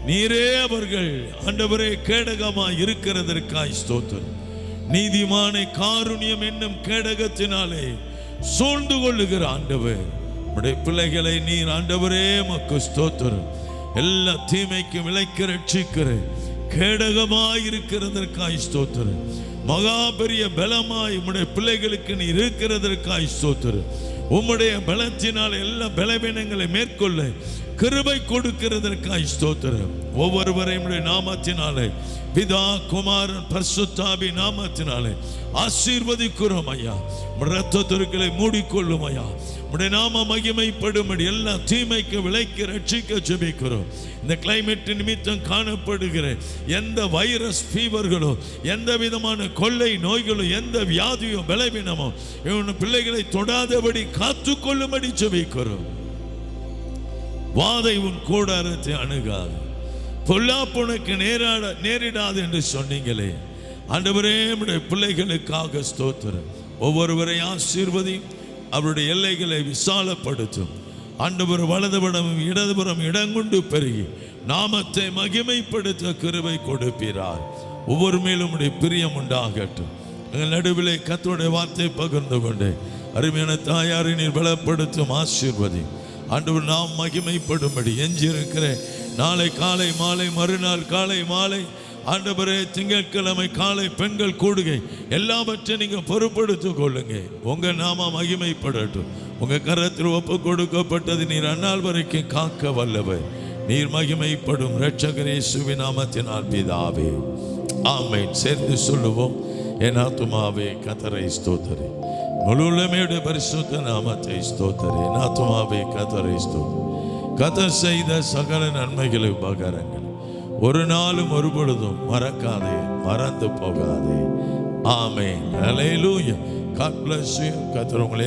நீரே அவர்கள் ஆண்டவரே கேடகமாய் இருக்கிறதற்காய் ஸ்தோத்திரம். நீதிமானை காருண்யம் என்னும் கேடகத்தினாலே சூழ்ந்து கொள்ளுகிற ஆண்டவர் உம்முடைய பிள்ளைகளை நீர் ஆண்டவரே மக்கு ஸ்தோத்திரம். எல்லா தீமைக்கும் விலக்கி ரட்சிக்கிற கேடகமாய் இருக்கிறதற்காய் ஸ்தோத்திரம். மகா பெரிய பலமாய் உம்முடைய பிள்ளைகளுக்கு நீ இருக்கிறதற்காய் ஸ்தோத்திரம். உம்முடைய பலத்தினால் எல்லா பலவீனங்களை மேற்கொள்ள கிருபை கொடுக்கிறதற்காய் ஸ்தோத்திரம். ஒவ்வொருவரையும் நாமத்தினாலே பிதா குமாரன் பரிசுத்தாவி நாமத்தினாலே ஆசீர்வதிக்கிறோம் ஐயா. இரத்தத்திற்களை மூடிக்கொள்ளும் ஐயா. உடைய நாம மகிமைப்படும்படி எல்லா தீமைக்கு விலைக்கு ரட்சிக்க ஜெபிக்கிறோம். இந்த கிளைமேட் நிமித்தம் காணப்படுகிற எந்த வைரஸ் ஃபீவர்களோ, எந்த விதமான கொள்ளை நோய்களோ, எந்த வியாதியோ பலவீனமோ இவன் பிள்ளைகளை தொடாதபடி காத்து கொள்ளும்படி ஜெபிக்கிறோம். வாதை உன் கூடாரத்தை அணுகாது, பொல்லாப்பு உனக்கு நேரிடாது என்று சொன்னீங்களே ஆண்டவரே. நம்முடைய பிள்ளைகளுக்காக ஸ்தோத்திரம். ஒவ்வொருவரை ஆசீர்வதியும், அவருடைய எல்லைகளை விசாலப்படுத்தும். ஆண்டவர் வலதுபுறமும் இடதுபுறம் இடங்கொண்டு பெருகி நாமத்தை மகிமைப்படுத்த கிருபை கொடுப்பீரார். ஒவ்வொரு மேலும் உடைய பிரியம் உண்டாகட்டும். எங்கள் நடுவிலே கர்த்தருடைய வார்த்தை பகிர்ந்து கொண்டு அருமையான தாயாரை நீர் பலப்படுத்தும், ஆசீர்வதி. ஆண்டவர் நாம் மகிமைப்படும்படி எஞ்சியிருக்கிற நாளை காலை மாலை, மறுநாள் காலை மாலை, ஆண்டவரே திங்கட்கிழமை காலை பெண்கள் கூடுகை எல்லாவற்றையும் நீங்க பொறுப்படுத்திக் கொள்ளுங்க. உங்க நாம மகிமைப்படட்டும். உங்க கரத்தில் ஒப்பு கொடுக்கப்பட்டது நீர் அந்நாள் வரைக்கும் காக்க வல்லவர். நீர் மகிமைப்படும் இரட்சகர் இயேசுவின் நாமத்தினால் பிதாவே, ஆமென். சேர்ந்து சொல்லுவோம். என் ஆத்துமாவே கர்த்தரை ஸ்தோத்திரி, முழு உள்ளமையுடைய பரிசுத்த நாமத்தை ஸ்தோத்திரி. என் ஆத்துமாவே கர்த்தரை ஸ்தோத்திரி. கர்த்தர் செய்த சகல நன்மைகளை உபகாரங்கள் ஒரு நாளும் ஒரு பொழுதும் மறக்காதே, மறந்து போகாதே. ஆமென். ஹல்லேலூயா. God bless you. கர்த்தர் உங்களை